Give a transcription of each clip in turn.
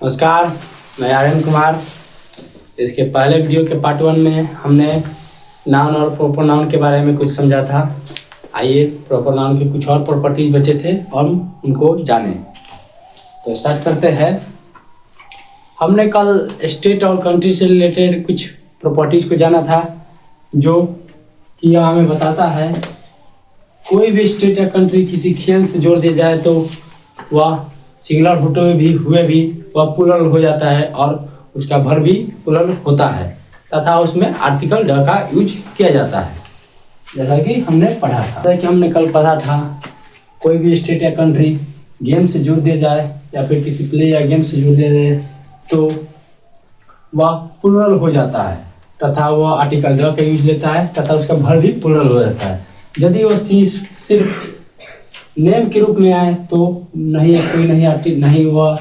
नमस्कार, मैं आर्यन कुमार। इसके पहले वीडियो के पार्ट 1 में हमने नाउन और प्रॉपर नाउन के बारे में कुछ समझा था। आइए प्रॉपर नाउन के कुछ और प्रॉपर्टीज बचे थे और हम उनको जानें। तो स्टार्ट करते हैं। हमने कल स्टेट और कंट्री से रिलेटेड कुछ प्रॉपर्टीज को जाना था, जो कि यह हमें बताता है कोई भी स्टेट या कंट्री किसी खेल से जोड़ दिया जाए तो वह सिंगुलर हुए भी वह प्लूरल हो जाता है और उसका वर्ब भी प्लूरल होता है तथा उसमें आर्टिकल ड का यूज किया जाता है, जैसा कि हमने पढ़ा था। जैसा कि हमने कल पढ़ा था, कोई भी स्टेट या कंट्री गेम से जोड़ दिया जाए या फिर किसी प्ले या गेम से जोड़ दिया जाए तो वह प्लूरल हो जाता है तथा वह आर्टिकल ड का यूज लेता है तथा उसका वर्ब भी प्लूरल हो जाता है। यदि वह सिर्फ नेम के रूप में आए तो नहीं वह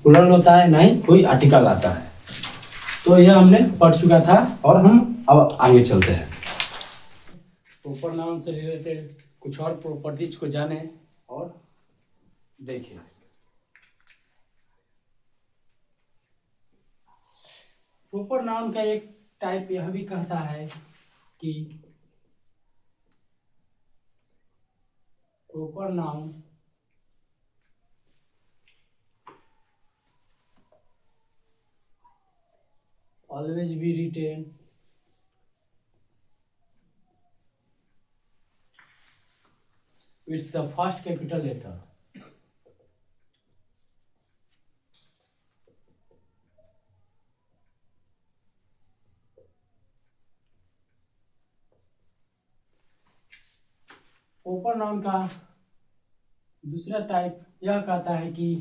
प्लूरल होता है, नहीं कोई आर्टिकल आता है। तो यह हमने पढ़ चुका था और हम अब आगे चलते हैं। प्रॉपर नाउन से रिलेटेड कुछ और प्रॉपर्टीज को जाने और देखें। प्रॉपर नाउन का एक टाइप यह भी कहता है कि proper noun always be written with the first capital letter. Proper noun का दूसरा टाइप यह कहता है कि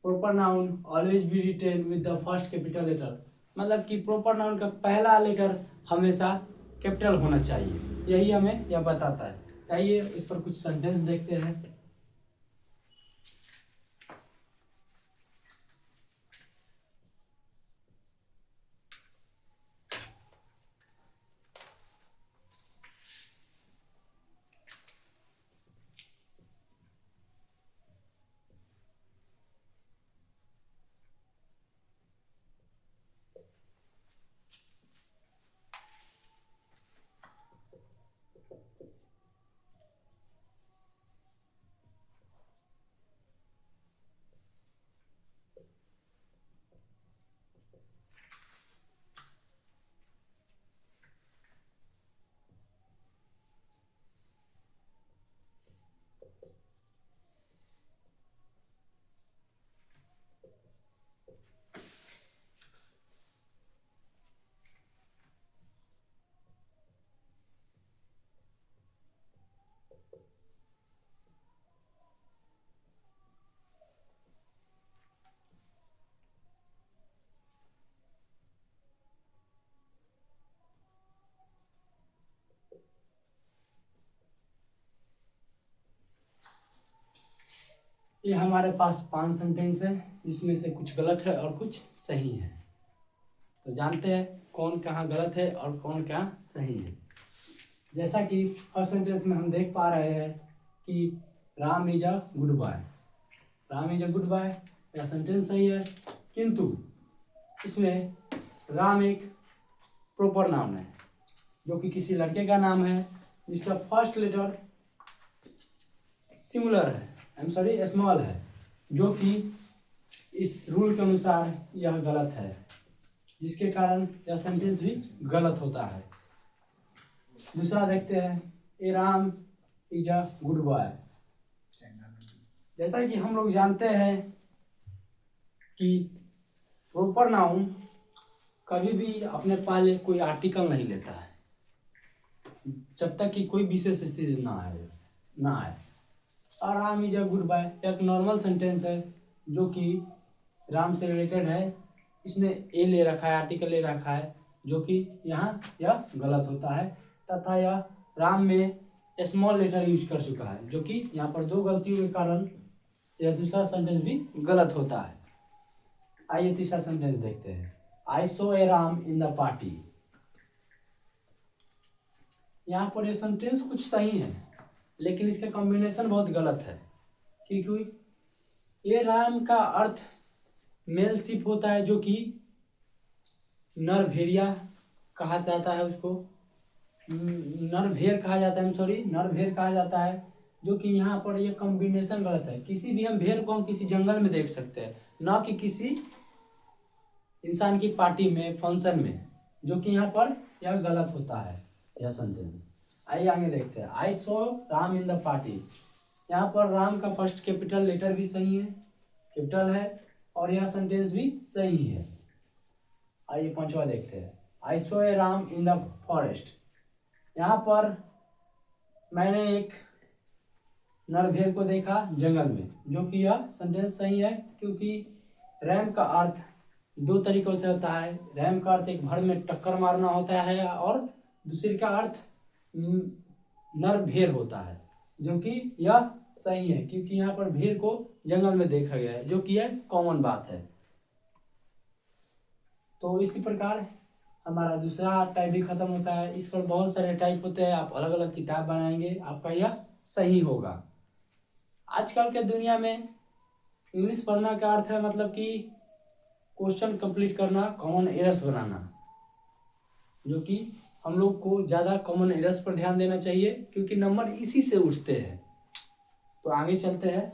proper noun always be written with the first capital letter, मतलब कि प्रॉपर नाउन का पहला लेटर हमेशा कैपिटल होना चाहिए। यही हमें यह बताता है। आइए इस पर कुछ सेंटेंस देखते हैं। ये हमारे पास 5 सेंटेंस है, जिसमें से कुछ गलत है और कुछ सही है। तो जानते हैं कौन कहाँ गलत है और कौन कहाँ सही है। जैसा कि फर्स्ट सेंटेंस में हम देख पा रहे हैं कि Ram is a good boy. Ram is a good boy, यह सेंटेंस सही है, किंतु इसमें राम एक प्रॉपर नाउन है, जो कि किसी लड़के का नाम है जिसका फर्स्ट लेटर सिंगुलर है, स्मॉल है, जो कि इस रूल के अनुसार यह गलत है, जिसके कारण यह सेंटेंस भी गलत होता है। दूसरा देखते हैं, a Ram is a good boy. जैसा कि हम लोग जानते हैं कि प्रॉपर नाउन कभी भी अपने पहले कोई आर्टिकल नहीं लेता है जब तक कि कोई विशेष स्थिति ना आए। और Ram is a good boy एक नॉर्मल सेंटेंस है, जो कि राम से रिलेटेड है। इसने ए ले रखा है, आर्टिकल ले रखा है, जो कि यहाँ यह गलत होता है तथा यह राम में स्मॉल लेटर यूज कर चुका है, जो कि यहाँ पर 2 गलतियों के कारण यह दूसरा सेंटेंस भी गलत होता है। आइए तीसरा सेंटेंस देखते हैं। आई सो ए राम इन द पार्टी। यहाँ पर यह सेंटेंस कुछ सही है, लेकिन इसका कॉम्बिनेशन बहुत गलत है, क्योंकि ये राम का अर्थ मेल शिप होता है जो कि नर भेड़िया कहा जाता है, उसको नर भेड़ कहा जाता है, सॉरी नर भेड़ कहा जाता है, जो कि यहाँ पर ये कॉम्बिनेशन गलत है। किसी भी हम भेड़ को हम किसी जंगल में देख सकते हैं, ना कि किसी इंसान की पार्टी में, फंक्शन में, जो कि यहाँ पर यह गलत होता है यह सेंटेंस। आइए आगे देखते हैं। आई सो राम इन द पार्टी। यहाँ पर राम का फर्स्ट कैपिटल लेटर भी सही है, कैपिटल है, और यह सेंटेंस भी सही है। आइए पांचवा देखते हैं। आई सो ए राम इन द फॉरेस्ट। यहाँ पर मैंने एक नर भेड़ को देखा जंगल में, जो कि यह सेंटेंस सही है, क्योंकि रैम का अर्थ दो तरीकों से होता है। रैम का अर्थ एक भड़ में टक्कर मारना होता है, और दूसरे का अर्थ नर भेड़ होता है, जो कि यह सही है, क्योंकि यहाँ पर भेड़ को जंगल में देखा गया है, जो कि यह कॉमन बात है। तो इसी प्रकार हमारा दूसरा टाइप भी खत्म होता है। इस पर बहुत सारे टाइप होते हैं, आप अलग अलग किताब बनाएंगे, आपका यह सही होगा। आजकल के दुनिया में इंग्लिश पढ़ना का अर्थ है मतलब कि क्वेश्चन कंप्लीट करना, कॉमन एरर्स बनाना, जो कि हम लोग को ज़्यादा कॉमन एरर्स पर ध्यान देना चाहिए, क्योंकि नंबर इसी से उठते हैं। तो आगे चलते हैं।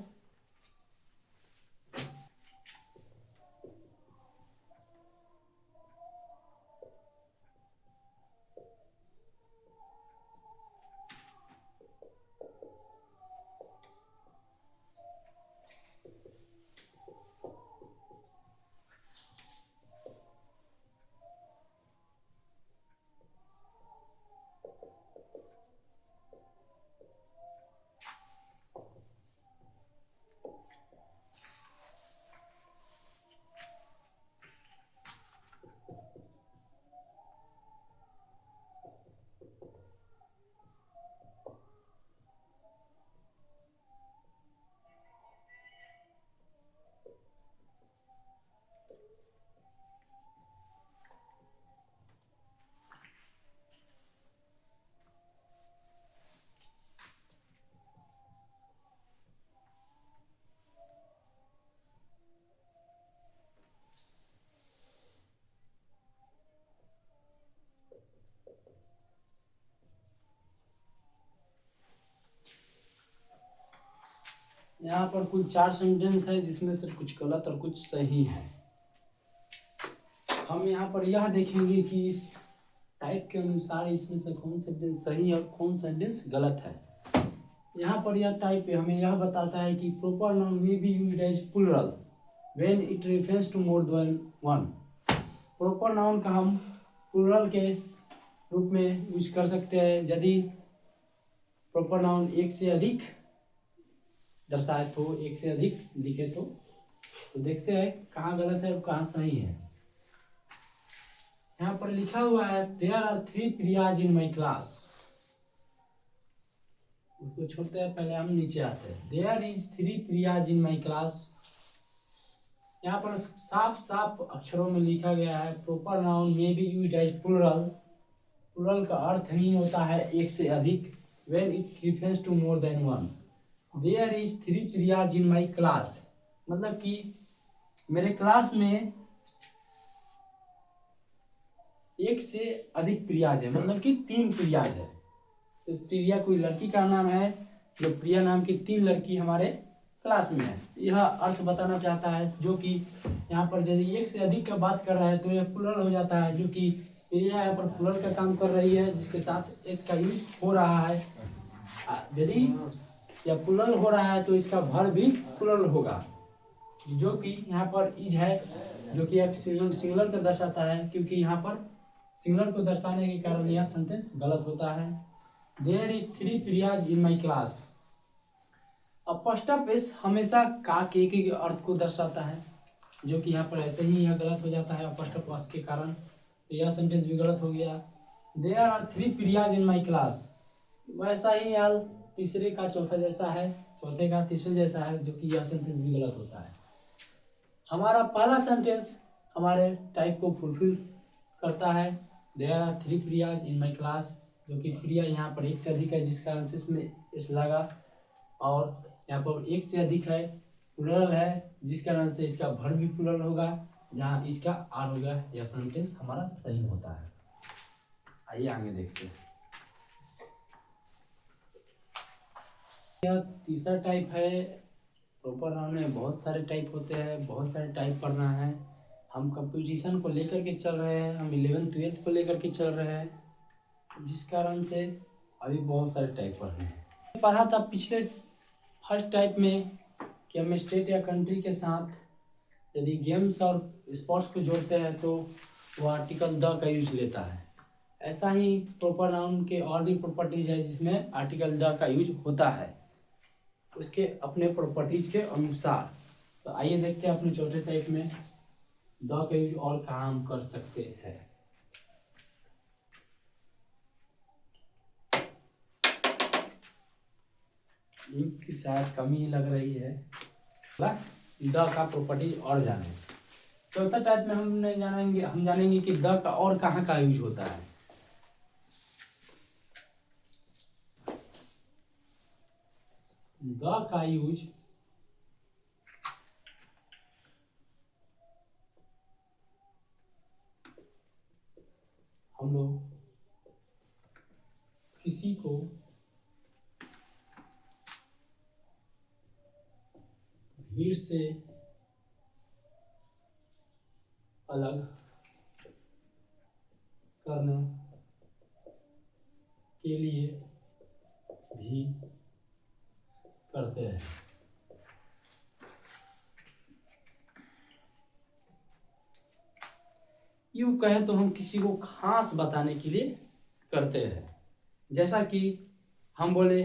यहाँ पर कुल 4 सेंटेंस है, जिसमें से कुछ गलत और कुछ सही है। हम यहाँ पर यह देखेंगे कि इस टाइप के अनुसार इसमें से कौन सेंटेंस सही है और कौन सेंटेंस गलत है। यहाँ पर यह टाइप हमें यह बताता है कि proper noun may be used as plural when it refers to more than one. Proper noun का हम प्लूरल के रूप में यूज कर सकते हैं यदि प्रॉपर नाउन एक से अधिक दर्शाए, तो एक से अधिक लिखे तो देखते हैं कहाँ गलत है और कहाँ सही है। यहाँ पर लिखा हुआ है there are 3 Priyas in my class. उसको छोड़ते हैं, पहले हम नीचे आते हैं। There is 3 Priyas in my class. यहाँ पर साफ साफ अक्षरों में लिखा गया है proper noun may be used as plural. Plural का अर्थ ही होता है एक से अधिक, when it refers to more than one. There is 3 Priyas in my class, मतलब कि मेरे क्लास में एक से अधिक प्रियाज है, मतलब कि 3 प्रियाज है। तो प्रिया कोई लड़की का नाम है, जो प्रिया नाम की 3 लड़की हमारे क्लास में है, यह अर्थ बताना चाहता है। जो कि यहाँ पर यदि एक से अधिक का बात कर रहा है तो यह प्लूरल हो जाता है, जो कि प्रिया यहाँ पर प्लूरल का काम कर रही है, जिसके साथ एस का यूज हो रहा है। यदि यह प्लूरल हो रहा है तो इसका भर भी प्लूरल होगा, जो कि यहाँ पर इज है, जो कि एक सिंगुलर को दर्शाता है, क्योंकि यहाँ पर सिंगुलर को दर्शाने के कारण यह सेंटेंस गलत होता है। There is 3 Priyas in my class. Apostrophe S हमेशा का के अर्थ को दर्शाता है, जो कि यहाँ पर ऐसे ही यह गलत हो जाता है अपॉस्ट्रोफ एस के कारण, तो यह सेंटेंस भी गलत हो गया। There are 3 Priyas in my class, वैसा ही हाल तीसरे का चौथा जैसा है, चौथे का तीसरे जैसा है, जो कि यह सेंटेंस भी गलत होता है। हमारा पहला सेंटेंस हमारे टाइप को फुलफिल करता है। There are 3 Priyas in my class, जो कि प्रिया यहाँ पर एक से अधिक है, जिसका आंसर में इस लगा, और यहाँ पर एक से अधिक है प्लूरल है, जिस कारण से इसका वर्ब भी प्लूरल होगा, जहाँ इसका आर होगा, यह सेंटेंस हमारा सही होता है। आइए आगे देखते हैं। यह तीसरा टाइप है। प्रॉपर नाउन में बहुत सारे टाइप होते हैं, बहुत सारे टाइप पढ़ना है। हम कंपटीशन को लेकर के चल रहे हैं, हम 11th-12th को लेकर के चल रहे हैं, जिस कारण से अभी बहुत सारे टाइप पढ़ने हैं। पढ़ा था पिछले फर्स्ट टाइप में कि हम स्टेट या कंट्री के साथ यदि गेम्स और स्पोर्ट्स को जोड़ते हैं तो वो आर्टिकल द का यूज लेता है। ऐसा ही प्रॉपर नाउन के और भी प्रॉपर्टीज है जिसमें आर्टिकल द का यूज होता है, उसके अपने प्रॉपर्टीज के अनुसार। तो आइए देखते हैं अपने चौथे टाइप में द का यूज और कहाँ हम कर सकते हैं। इंक की शायद कमी लग रही है। द का प्रॉपर्टीज और जाने। चौथा टाइप में हम जानेंगे कि द का और कहाँ का यूज होता है। द का यूज हम लोग किसी को भीड़ से अलग करने के लिए भी करते हैं। यूँ कहे तो हम किसी को खास बताने के लिए करते हैं। जैसा कि हम बोले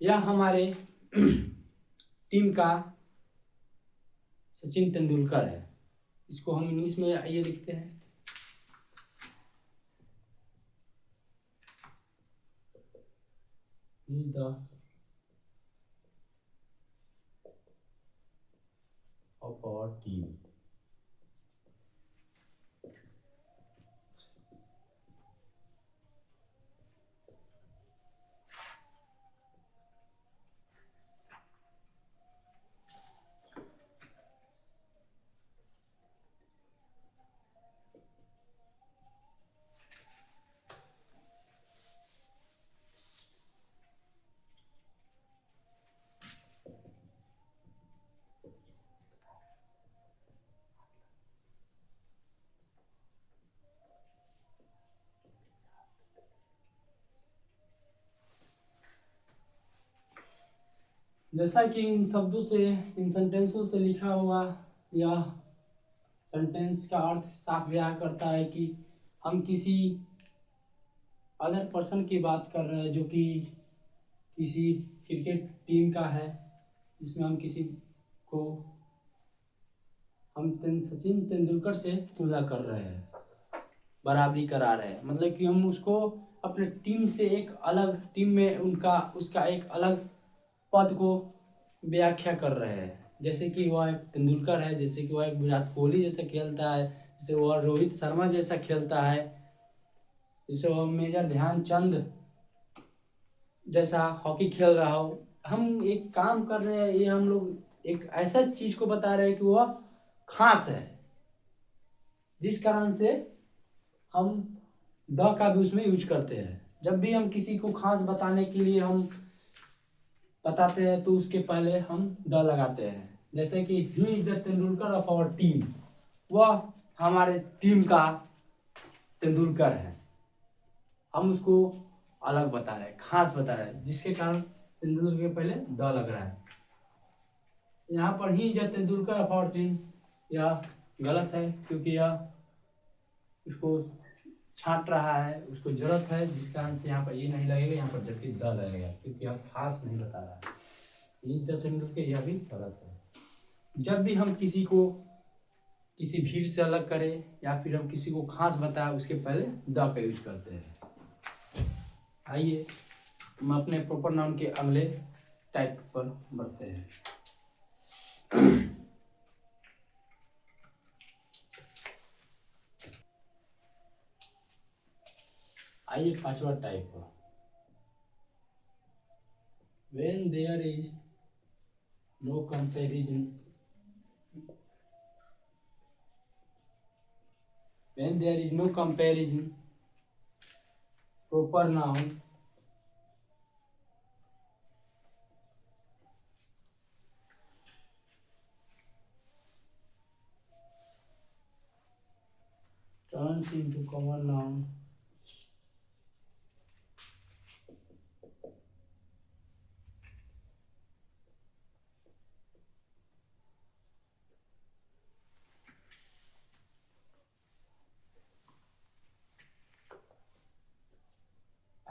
यह हमारे टीम का सचिन तेंदुलकर है, इसको हम इंग्लिश में आइए लिखते हैं। He is the of our team. जैसा कि इन शब्दों से, इन सेंटेंसों से लिखा हुआ यह सेंटेंस का अर्थ साफ बयां करता है कि हम किसी अदर पर्सन की बात कर रहे हैं जो कि किसी क्रिकेट टीम का है, जिसमें हम किसी को सचिन तेंदुलकर से तुलना कर रहे हैं, बराबरी करा रहे हैं। मतलब कि हम उसको अपने टीम से एक अलग, टीम में उसका एक अलग पद को व्याख्या कर रहे हैं। जैसे कि वह एक तेंदुलकर है, जैसे कि वह एक विराट कोहली जैसे खेलता है, जैसे वह रोहित शर्मा जैसा खेलता है, जैसे वह मेजर ध्यानचंद जैसा हॉकी खेल रहा हो। हम एक काम कर रहे हैं, ये हम लोग एक ऐसा चीज को बता रहे हैं कि वह खास है, जिस कारण से हम द का भी उसमें यूज करते हैं। जब भी हम किसी को खास बताने के लिए हम बताते हैं तो उसके पहले हम द लगाते हैं। जैसे कि he is the Tendulkar of our team, वह हमारे टीम का तेंदुलकर है। हम उसको अलग बता रहे हैं, खास बता रहे हैं, जिसके कारण तेंदुलकर के पहले द लग रहा है। यहाँ पर he is the Tendulkar of our team, यह गलत है क्योंकि यह उसको छांट रहा है, उसको जरूरत है, जिस कारण से यहाँ पर ये नहीं लगेगा, यहाँ पर जबकि द लगेगा क्योंकि यह खास नहीं बता रहा है। इज द तेंदुलकर यह भी गलत है। जब भी हम किसी को किसी भीड़ से अलग करें या फिर हम किसी को खास बताएं, उसके पहले द का यूज करते हैं। आइए हम अपने प्रॉपर नाउन के अगले टाइप पर बढ़ते हैं। आइए पांचवा टाइप पर। When there is no comparison. When there is no comparison, proper noun turns into common noun.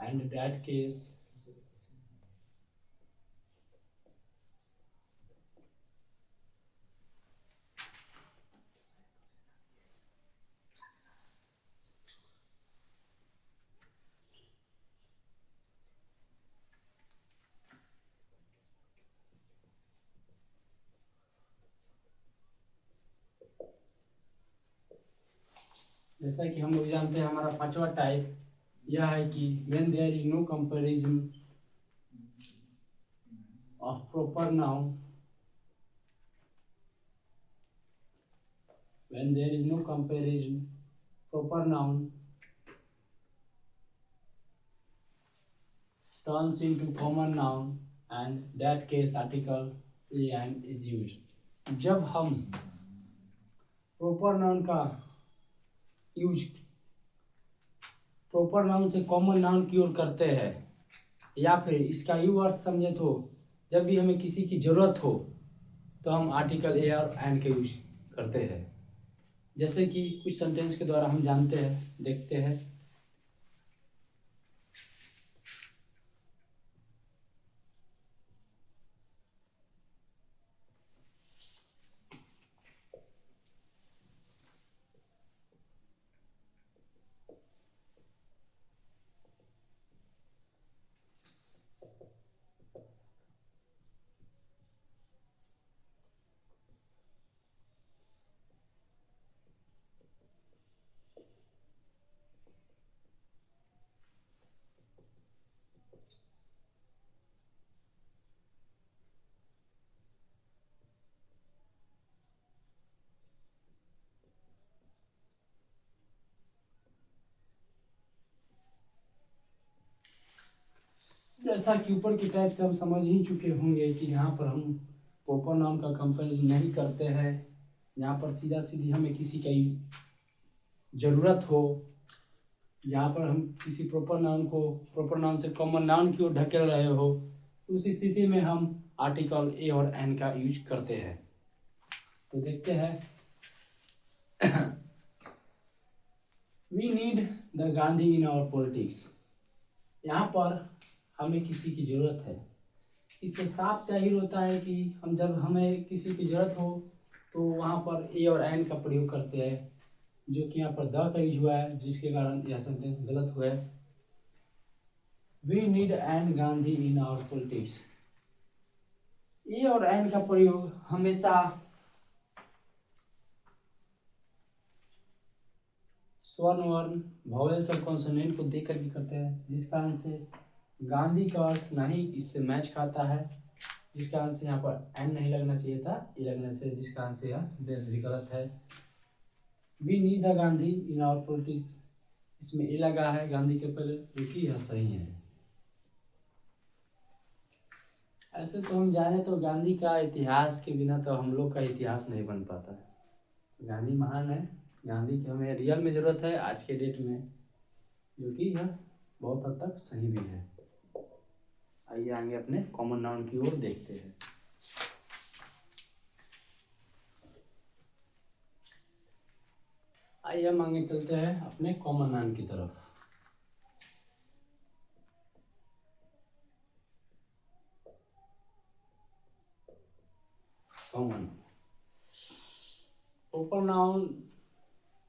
And in that case, जैसा कि हम लोग जानते हैं हमारा पांचवा टाइप यह है कि when there is no comparison of proper noun, when there is no comparison proper noun turns into common noun and that case article an is used. जब हम proper noun का यूज प्रॉपर नाउन से common noun की ओर करते हैं या फिर इसका यू अर्थ समझे तो जब भी हमें किसी की जरूरत हो तो हम आर्टिकल ए और एन के यूज करते हैं। जैसे कि कुछ सेंटेंस के द्वारा हम जानते हैं, देखते हैं। जैसा कि ऊपर की टाइप से हम समझ ही चुके होंगे कि यहाँ पर हम प्रॉपर नाउन का कंपैरिजन नहीं करते हैं। यहाँ पर सीधा सीधी हमें किसी की ज़रूरत हो, जहाँ पर हम किसी प्रॉपर नाउन को प्रॉपर नाउन से कॉमन नाउन की ओर ढकेल रहे हो, तो उस स्थिति में हम आर्टिकल ए और एन का यूज करते हैं। तो देखते हैं। We need the Gandhi in our politics. यहाँ पर हमें किसी की ज़रूरत है। इससे साफ जाहिर होता है कि हम जब हमें किसी की ज़रूरत हो तो वहाँ पर ए और एन का प्रयोग करते हैं, जो कि यहाँ पर द का यूज हुआ है, जिसके कारण यह सेंटेंस गलत हुआ है। We need an Gandhi in our politics. A और एन का प्रयोग हमेशा स्वर्ण वर्ण वॉवेल्स और कॉन्सोनेंट को देकर भी करते हैं, जिस कारण से गांधी का अर्थ नहीं इससे मैच खाता है, जिस कारण से यहाँ पर एन नहीं लगना चाहिए था, ए लगने से, जिस कारण से यह सेंटेंस भी गलत है। We need the Gandhi in our politics, इसमें ए लगा है गांधी के पहले, जो कि यह सही है। ऐसे तो हम जाने तो गांधी का इतिहास के बिना तो हम लोग का इतिहास नहीं बन पाता है। गांधी महान है, गांधी की हमें रियल में ज़रूरत है आज के डेट में, जो कि यह बहुत हद तक सही भी है। आइए आगे अपने कॉमन नाउन की ओर देखते हैं। आइए हम आगे चलते हैं अपने कॉमन नाउन की तरफ। कॉमन प्रॉपर नाउन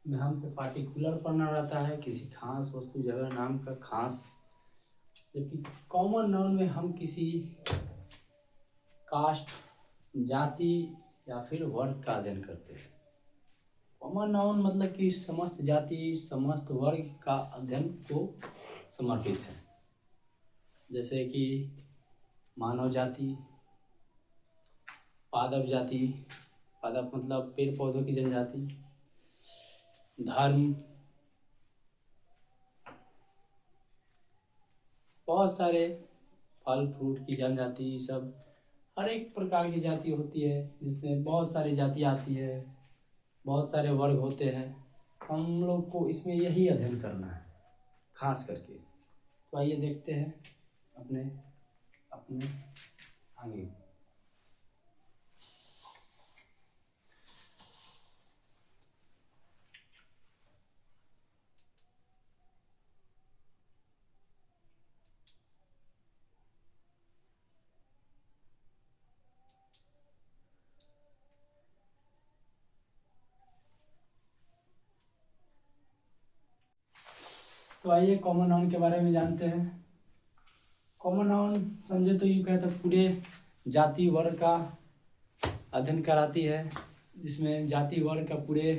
में हमको पार्टिकुलर पढ़ना रहता है, किसी खास वस्तु जगह नाम का खास, जबकि कॉमन नाउन में हम किसी कास्ट, जाति या फिर वर्ग का अध्ययन करते हैं। कॉमन नाउन मतलब कि समस्त जाति, समस्त वर्ग का अध्ययन को समर्पित है। जैसे कि मानव जाति, पादप जाति, पादप मतलब पेड़ पौधों की जनजाति। धर्म, बहुत सारे फल फ्रूट की जनजाति, सब हर एक प्रकार की जाति होती है जिसमें बहुत सारी जाति आती है, बहुत सारे वर्ग होते हैं। हम लोग को इसमें यही अध्ययन करना है खास करके। तो आइए देखते हैं अपने अपने आगे। तो आइए कॉमन नाउन के बारे में जानते हैं। कॉमन नाउन समझे तो यूँ कहते हैं पूरे जाति वर्ग का अध्ययन कराती है, जिसमें जाति वर्ग का पूरे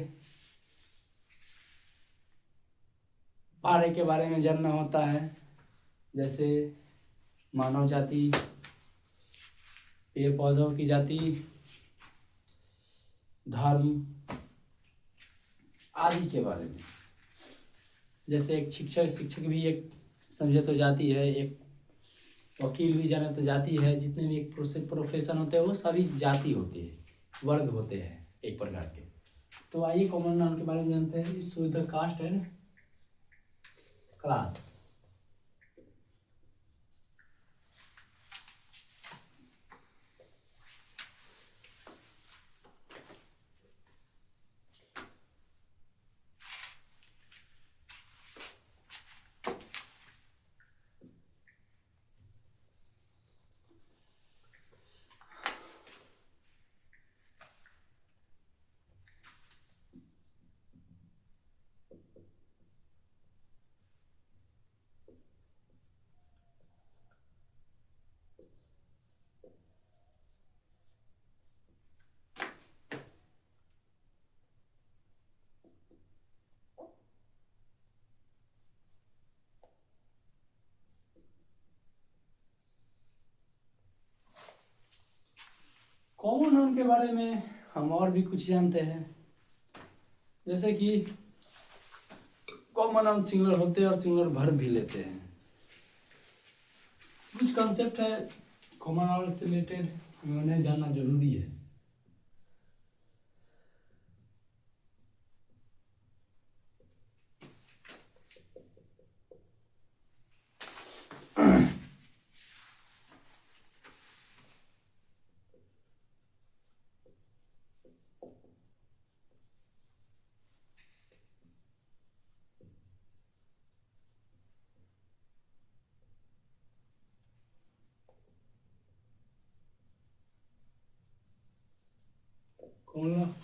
बारे के बारे में जानना होता है। जैसे मानव जाति, पेड़ पौधों की जाति, धर्म आदि के बारे में। जैसे एक शिक्षक भी एक समझे तो जाति है, एक वकील भी जाने तो जाति है। जितने भी एक प्रोफेशन होते हैं वो सभी जाति होती है, वर्ग होते हैं एक प्रकार के। तो आइए कॉमन नाउन के बारे में जानते हैं। इस the caste and class. Common noun के बारे में हम और भी कुछ जानते हैं। जैसे कि कॉमन नाउन सिंगुलर होते हैं और सिंगुलर वर्ब भी लेते हैं। कुछ कंसेप्ट है कॉमन नाउन से रिलेटेड, हमें उन्हें जानना जरूरी है।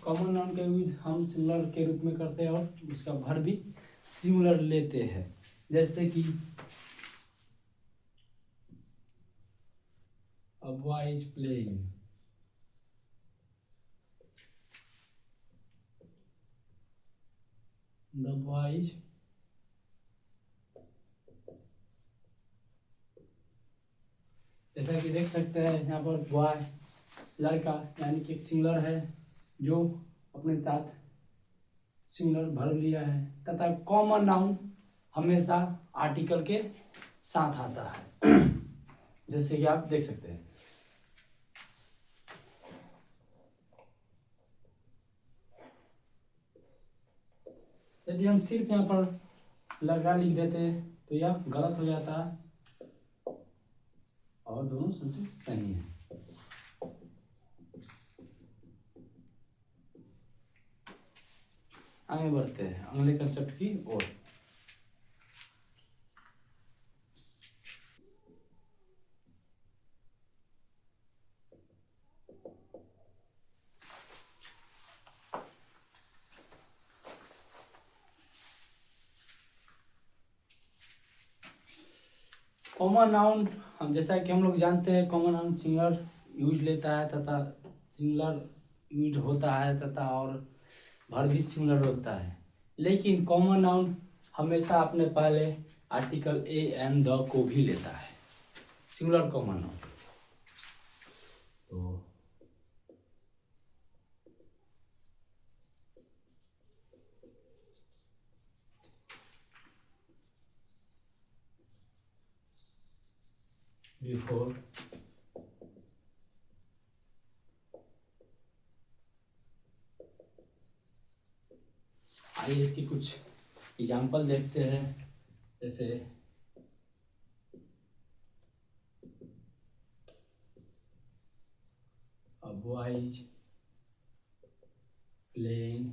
कॉमन नाउन का यूज हम सिंगुलर के रूप में करते हैं और उसका वर्ब भी सिंगुलर लेते हैं। जैसे कि a boy is playing, the boy is जैसा कि देख सकते हैं यहाँ पर बॉय लड़का यानी कि एक सिंगुलर है जो अपने साथ सिंगुलर वर्ब लिया है, तथा कॉमन नाउन हमेशा आर्टिकल के साथ आता है। जैसे कि आप देख सकते हैं। यदि हम सिर्फ यहाँ पर लड़का लिख देते तो यह गलत हो जाता है और दोनों सेंटेंस सही है। आगे बढ़ते हैं अगले कंसेप्ट की ओर। कॉमन नाउन हम जैसा कि हम लोग जानते हैं कॉमन नाउन सिंगुलर यूज लेता है तथा सिंगुलर यूज होता है तथा और वर्ब भी सिंगुलर होता है। लेकिन कॉमन नाउन हमेशा अपने पहले आर्टिकल ए एंड द को भी लेता है, सिंगुलर कॉमन नाउन। तो बिफोर। आइए इसकी कुछ एग्जाम्पल देखते हैं। जैसे a boy is playing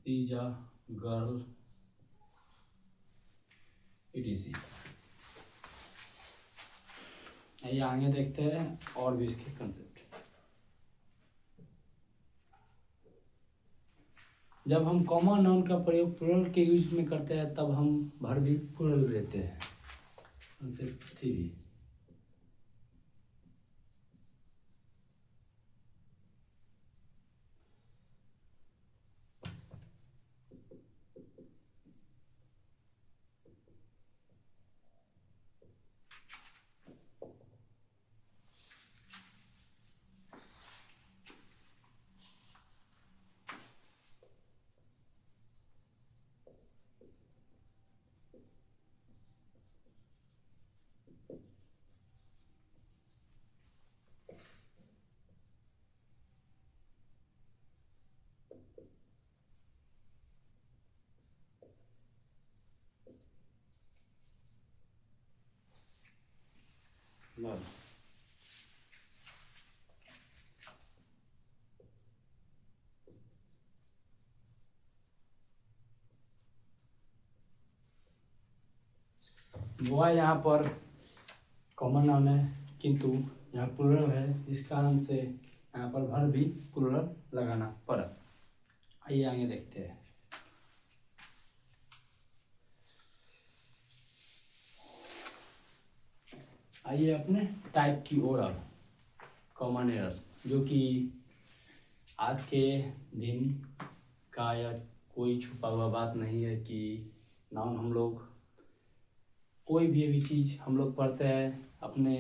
is a girl etc। आइए आगे देखते हैं और भी इसके कंसेप्ट। जब हम कॉमन नाउन का प्रयोग प्लूरल के यूज में करते हैं तब हम भर भी प्लूरल लेते हैं। कंसेप्ट 3। लव। बॉय यहाँ पर कॉमन नाउन है किंतु यहाँ प्लूरल है, जिस कारण से यहाँ पर भर भी प्लूरल लगाना पड़ा। आइए आगे देखते हैं। आइए अपने टाइप की ओर अब। कॉमन एरर्स जो कि आज के दिन का या कोई छुपा हुआ बात नहीं है कि नाउन हम लोग कोई भी अभी चीज़ हम लोग पढ़ते हैं अपने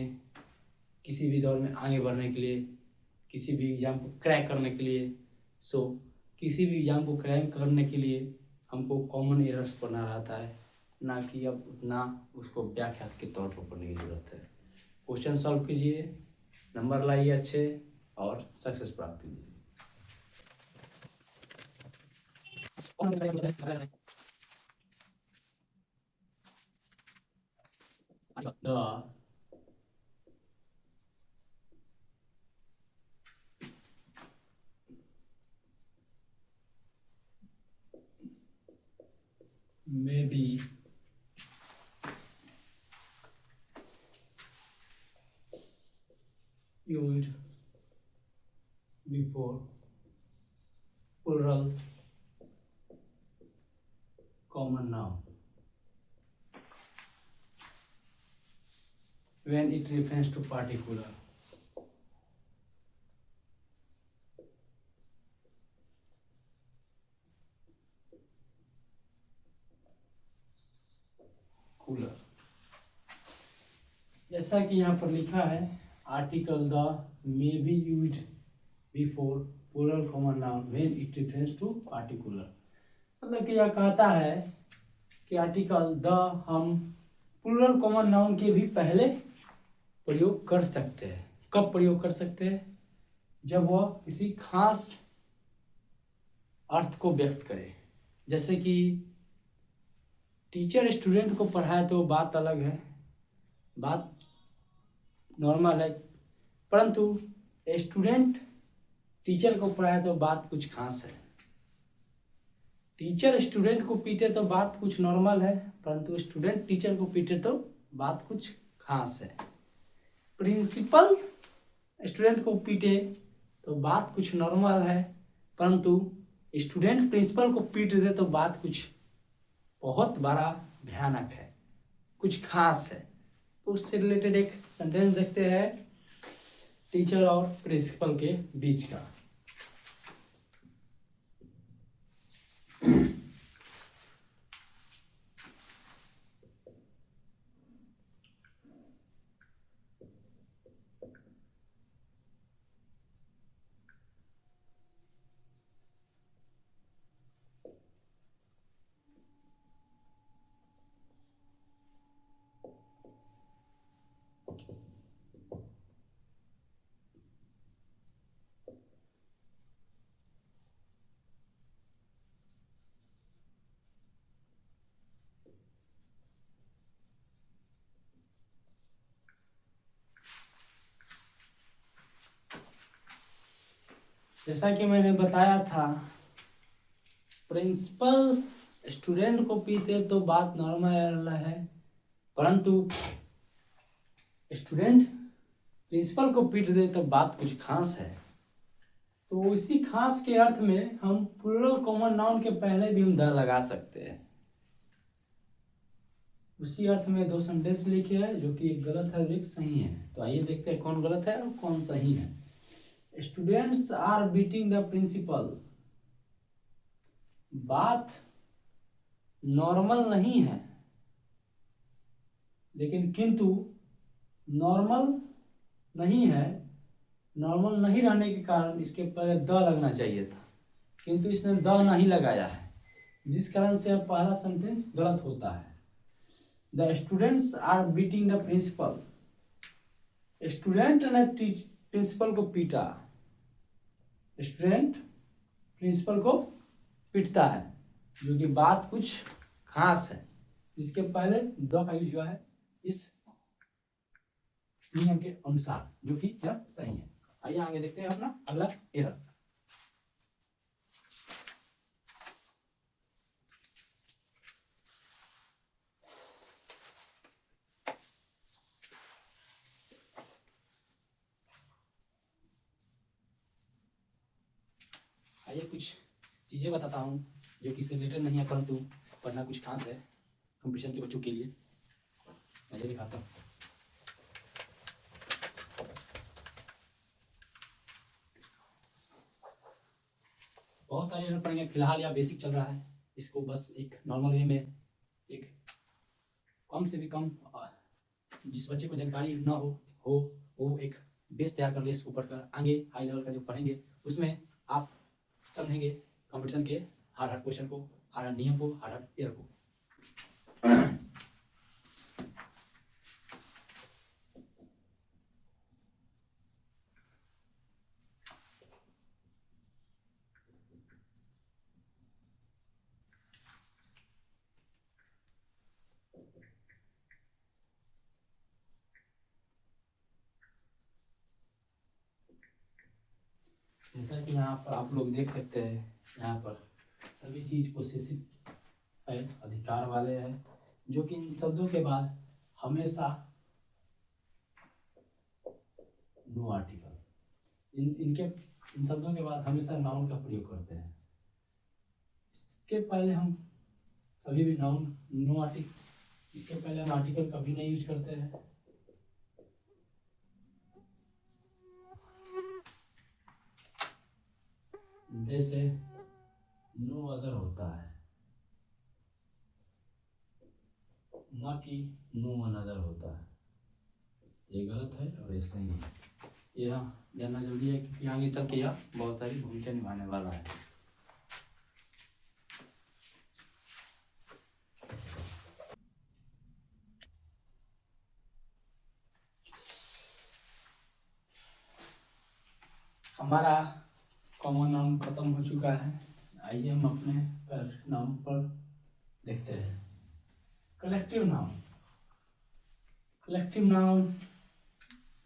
किसी भी दौर में आगे बढ़ने के लिए, किसी भी एग्ज़ाम को क्रैक करने के लिए। किसी भी एग्ज़ाम को क्रैक करने के लिए हमको कॉमन एरर्स पढ़ना रहता है, ना कि अब उतना उसको व्याख्यात के तौर पर पढ़ने की ज़रूरत है। क्वेश्चन सॉल्व कीजिए, नंबर लाइए अच्छे और सक्सेस प्राप्त कीजिए। The may be used before plural common noun when it refers to particular। Cooler, जैसा कि यहाँ पर लिखा है article the may be used before plural common noun when it refers to particular. मतलब कि यह कहता है कि आर्टिकल द हम प्लूरल कॉमन नाउन के भी पहले प्रयोग कर सकते हैं। कब प्रयोग कर सकते हैं? जब वह किसी खास अर्थ को व्यक्त करे। जैसे कि टीचर स्टूडेंट को पढ़ाए तो बात अलग है, बात नॉर्मल है, परंतु स्टूडेंट टीचर को पढ़ाए तो बात कुछ खास है। टीचर स्टूडेंट को पीटे तो बात कुछ नॉर्मल है, परंतु स्टूडेंट टीचर को पीटे तो बात कुछ खास है। प्रिंसिपल स्टूडेंट को पीटे तो बात कुछ नॉर्मल है, परंतु स्टूडेंट प्रिंसिपल को पीट दे तो बात कुछ बहुत बड़ा भयानक है, कुछ खास है। तो उससे रिलेटेड एक सेंटेंस देखते हैं टीचर और प्रिंसिपल के बीच का। जैसा कि मैंने बताया था, प्रिंसिपल स्टूडेंट को पीते तो बात नॉर्मल है, परंतु स्टूडेंट प्रिंसिपल को पीट दे तो बात कुछ खास है। तो इसी खास के अर्थ में हम प्लूरल कॉमन नाउन के पहले भी हम द लगा सकते हैं। उसी अर्थ में दो सेंटेंस लिखे हैं, जो कि एक गलत है और एक सही है। तो आइए देखते हैं कौन गलत है और कौन सही है। Students are beating the principal, बात नॉर्मल नहीं है, लेकिन किंतु नॉर्मल नहीं है, नॉर्मल नहीं रहने के कारण इसके पहले द लगना चाहिए था, किंतु इसने द नहीं लगाया है, जिस कारण से अब पहला सेंटेंस गलत होता है। The students are beating the principal, student ने प्रिंसिपल को पीटा, स्टूडेंट प्रिंसिपल को पीटता है, जो कि बात कुछ खास है, जिसके पहले द का यूज हुआ है इस नियम के अनुसार, जो कि यह सही है। आइए आगे देखते हैं अपना अगला एरर। आइए कुछ चीजें बताता हूँ जो कि इससे रिलेटेड नहीं है, परंतु पढ़ना कुछ खास है कंपटीशन के बच्चों के लिए। आइए दिखाता हूँ। बहुत सारे एरर पढ़ेंगे फिलहाल, या बेसिक चल रहा है, इसको बस एक नॉर्मल वे में, एक कम से भी कम, जिस बच्चे को जानकारी ना हो वो एक बेस तैयार कर ले इसको पढ़कर। आगे हाई लेवल का जो पढ़ेंगे उसमें आप समझेंगे कंपटीशन के हार्ड हार्ड क्वेश्चन को, हार्ड हार्ड नियम को, हार्ड हार्ड एरर को। जैसा कि यहाँ पर आप लोग देख सकते हैं, यहाँ पर सभी चीज पोसेसिव है, अधिकार वाले हैं, जो कि इन शब्दों के बाद हमेशा नो आर्टिकल, इन शब्दों के बाद हमेशा नाउन का प्रयोग करते हैं। इसके पहले हम कभी भी नाउन नो आर्टिकल, इसके पहले हम आर्टिकल कभी नहीं यूज करते हैं। जैसे नो अदर होता है, ना कि नो अनदर होता है। ये गलत है और ये सही है। यह जानना जरूरी है क्योंकि आगे चल के यह बहुत सारी भूमिका निभाने वाला है। हमारा कॉमन नाउन खत्म हो चुका है। आइए हम अपने नाउन पर देखते हैं। कलेक्टिव नाउन, कलेक्टिव नाउन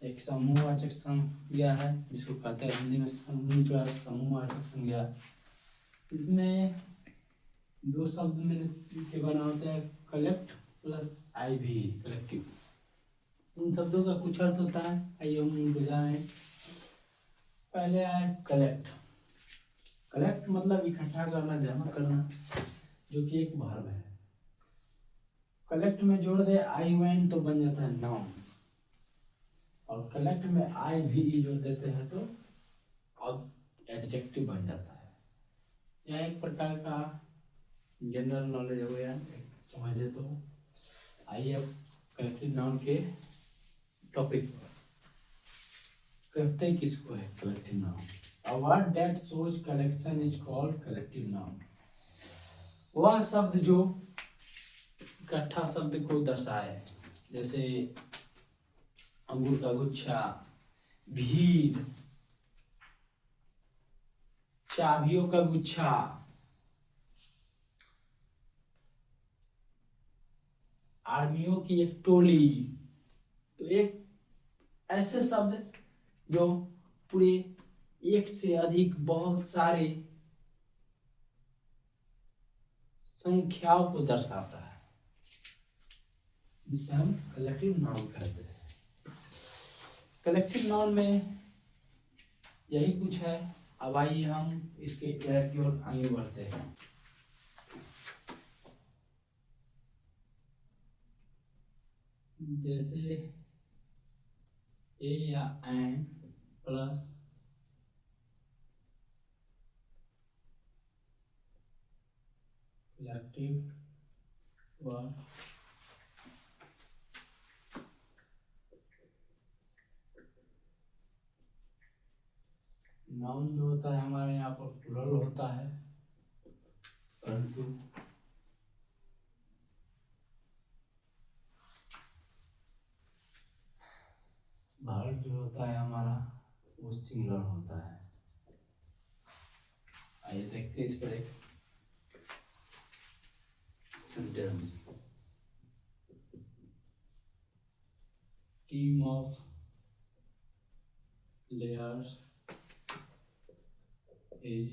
एक समूहवाचक संज्ञा है, जिसको कहते हैं हिंदी में समूहवाचक संज्ञा। इसमें दो शब्द मिल के बना होता है, कलेक्ट प्लस आई भी, कलेक्टिव। इन शब्दों का कुछ अर्थ होता है, आइए हम उनको जानें। पहले आए कलेक्ट, कलेक्ट मतलब इकट्ठा करना, जमा करना, जो कि एक वर्ब है। कलेक्ट में जोड़ दे आई वैन तो बन जाता है नाउन, और कलेक्ट में आई भी जोड़ देते हैं तो अब एडजेक्टिव बन जाता है। यह एक प्रकार का जनरल नॉलेज हो गया, समझे तो। आइए अब कलेक्टिव नाउन के टॉपिक पर। कहते किसको है collective noun? A word that shows collection is called collective noun. वह शब्द जो इकट्ठा शब्द को दर्शाए, जैसे अंगूर का गुच्छा, भीड़, चाबियों का गुच्छा, आर्मियों की एक टोली। तो एक ऐसे शब्द जो पूरे एक से अधिक बहुत सारे संख्याओं को दर्शाता है, जिसे हम कलेक्टिव नाउन कहते हैं। कलेक्टिव नाउन में यही कुछ है। अब आइए हम इसके एयर की ओर आगे बढ़ते हैं। जैसे ए या an plus collective word, noun जो होता है हमारे यहाँ पर प्लुरल होता है, परंतु वर्ब जो होता है हमारा वो सिंगुलर होता है। आइए देखते हैं इस पर एक sentence. Team of players is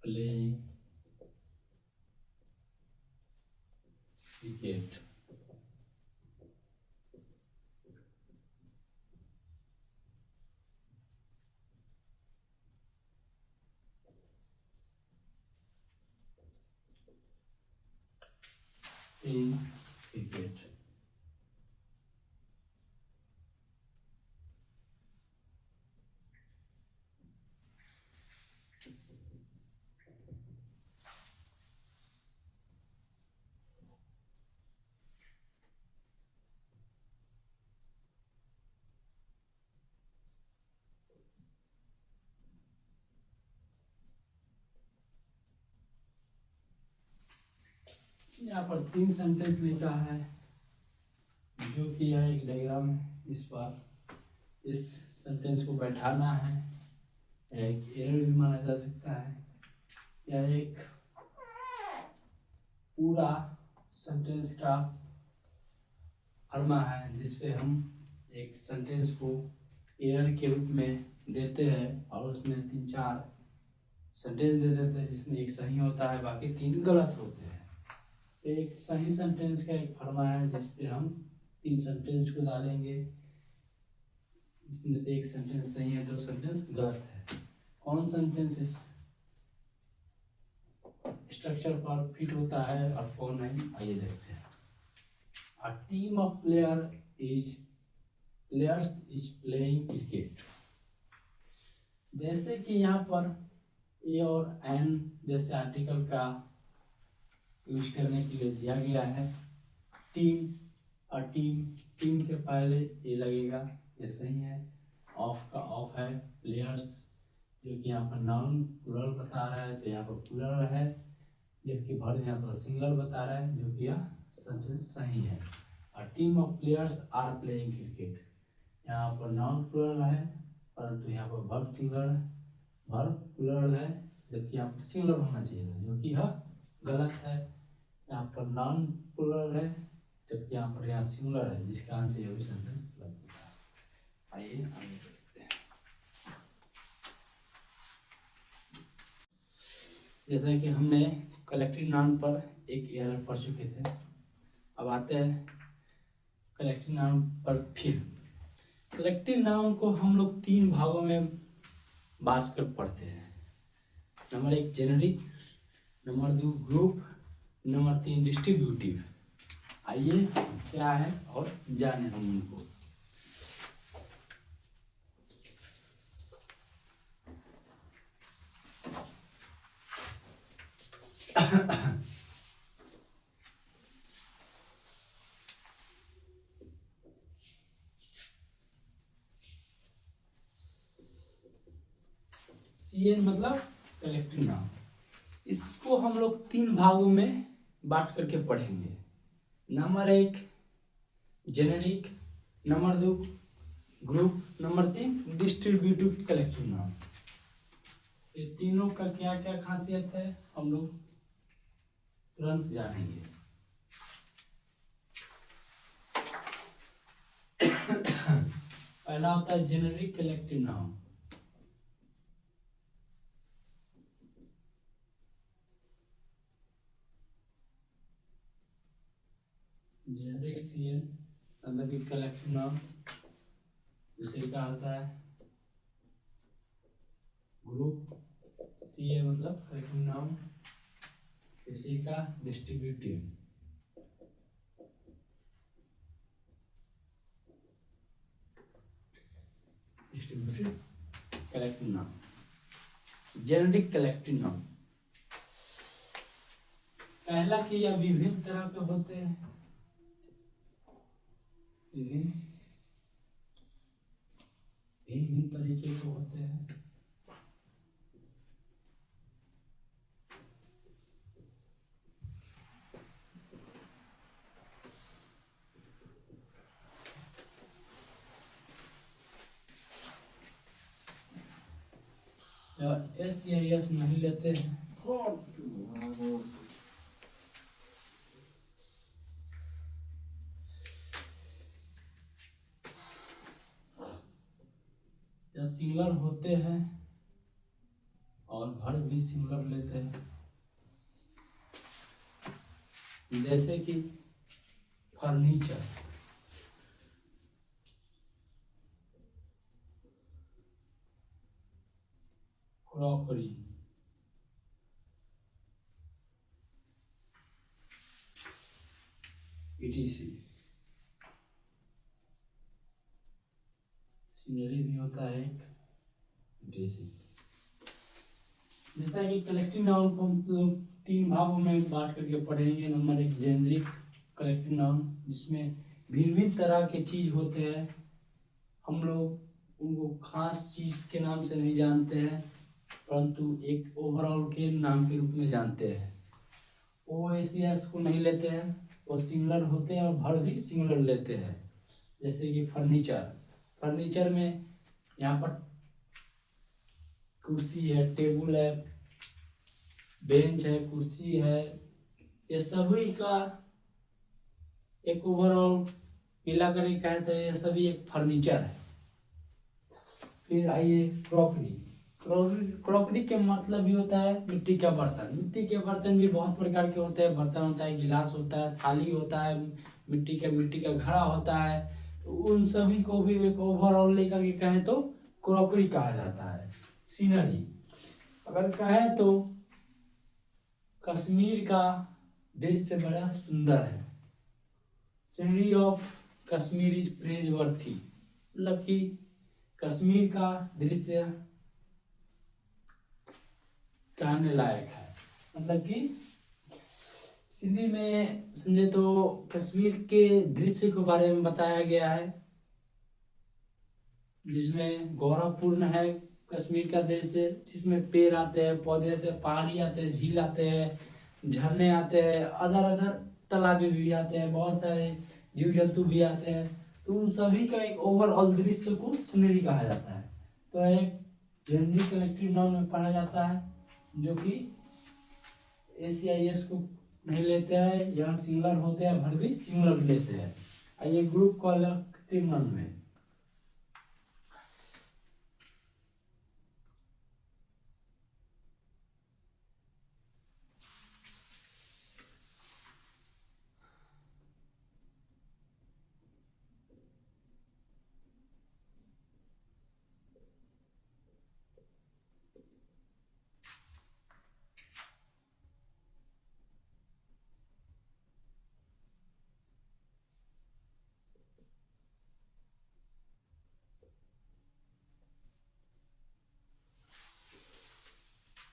playing cricket. In cricket. यहाँ पर 3 सेंटेंस लिखा है, जो कि यह एक डायग्राम है। इस पर इस सेंटेंस को बैठाना है, एक एरर भी माना जा सकता है। यह एक पूरा सेंटेंस का फर्मा है, जिसपे हम एक सेंटेंस को एरर के रूप में देते हैं और उसमें 3-4 सेंटेंस दे देते हैं, जिसमें एक सही होता है, बाकी 3 गलत होते हैं। एक सही सेंटेंस का एक फर्मा है, जिसपे हम 3 सेंटेंस को डालेंगे, जिसमें से एक सेंटेंस सही है, 2 सेंटेंस गलत है। कौन सेंटेंस इस स्ट्रक्चर पर फिट होता है और कौन नहीं, आइए देखते हैं। A team of players is playing cricket। जैसे कि यहाँ पर ए और एन जैसे आर्टिकल का यूज करने के लिए दिया गया है। टीम और टीम के पहले ए लगेगा, ये सही है। ऑफ का ऑफ है। प्लेयर्स जो कि यहाँ पर नाउन प्लुरल बता रहा है, तो यहाँ पर प्लुरल है, जबकि वर्ब यहाँ पर सिंगुलर बता रहा है, जो कि यह सेंटेंस सही है। A team of players are playing cricket। यहाँ पर नाउन प्लुरल है, परंतु यहाँ पर वर्ब सिंगुलर है, वर्ब प्लुरल है, जबकि यहाँ पर सिंगुलर होना चाहिए था, जो कि यह गलत है। यहाँ पर नाउन प्लुरल है, जबकि यहाँ पर यहाँ सिंगुलर है, जिसका आंसर यह भी सेंटेंस गलत होता है। आइए आगे देखते हैं। जैसा कि हमने कलेक्टिव नाउन पर एक एरर पढ़ चुके थे, अब आते हैं कलेक्टिव नाउन पर। फिर कलेक्टिव नाउन को हम लोग 3 भागों में बांट कर पढ़ते हैं। Number 1 generic, number 2 group, number 3 distributive. आइए क्या है और जाने हम उनको। CN मतलब कलेक्टिव नाउन। इसको हम लोग 3 भागों में बांट करके पढ़ेंगे। Number 1 generic, number 2 group, number 3 distributive collective noun. ये तीनों का क्या क्या खासियत है हम लोग तुरंत जानेंगे। पहला होता है generic collective noun. Generic CN मतलब कि कलेक्टिव नाउन। दूसरे का आता है ग्रुप, सीए मतलब कलेक्टिव नाउन। इसी का distributive. Distributive collective noun. Generic collective noun पहला कि यह विभिन्न तरह के होते हैं। भिन्न भिन्न तरीके के होते हैं। एस या यस नहीं लेते हैं या सिंगुलर होते हैं और भर भी सिंगुलर लेते हैं। जैसे कि फर्नीचर, क्रॉकरी, etc। सीनरी भी होता है एक, etc। जैसा कि कलेक्टिव नाउन को हम लोग 3 भागों में बांट करके पढ़ेंगे। नंबर 1 जेनरिक कलेक्टिव नाउन, जिसमें भिन्न भिन्न तरह के चीज होते हैं। हम लोग उनको खास चीज के नाम से नहीं जानते हैं, परंतु एक ओवरऑल के नाम के रूप में जानते हैं। ओ एस एस को नहीं लेते हैं, वो सिंगुलर होते हैं और भर भी सिंगुलर लेते हैं। जैसे कि फर्नीचर, फर्नीचर में यहाँ पर कुर्सी है, टेबल है, बेंच है, कुर्सी है, ये सभी का एक ओवरऑल मिला कर कहे तो ये सभी एक फर्नीचर है। फिर आइए क्रॉकरी। क्रॉकरी के मतलब भी होता है मिट्टी का बर्तन। मिट्टी के बर्तन भी बहुत प्रकार के होते हैं। बर्तन होता है, गिलास होता है, थाली होता है, मिट्टी का घड़ा होता है। तो उन सभी को भी एक ओवरऑल लेकर के कहे तो क्रॉकरी कहा जाता है। सीनरी अगर कहे तो कश्मीर का दृश्य बड़ा सुंदर है। Scenery of Kashmir is praise worthy, मतलब कि कश्मीर का दृश्य कहने लायक है। मतलब कि सिंधी में समझे तो कश्मीर के दृश्य के बारे में बताया गया है, जिसमें गौरवपूर्ण है कश्मीर का दृश्य। जिसमें पेड़ आते हैं, पौधे आते हैं, पहाड़ी आते हैं, झील आते हैं, झरने आते हैं, अदर अदर तालाब भी आते हैं, बहुत सारे जीव जंतु भी आते हैं। तो उन सभी का एक ओवरऑल दृश्य को सीनरी कहा जाता है। तो एक जेनरिक कलेक्टिव नाउन में पढ़ा जाता है, जो कि एसीआईएस को नहीं लेते हैं, यहाँ सिंगुलर होते हैं, भर भी सिंगुलर लेते हैं। आइए ग्रुप कलेक्टिव नाउन में।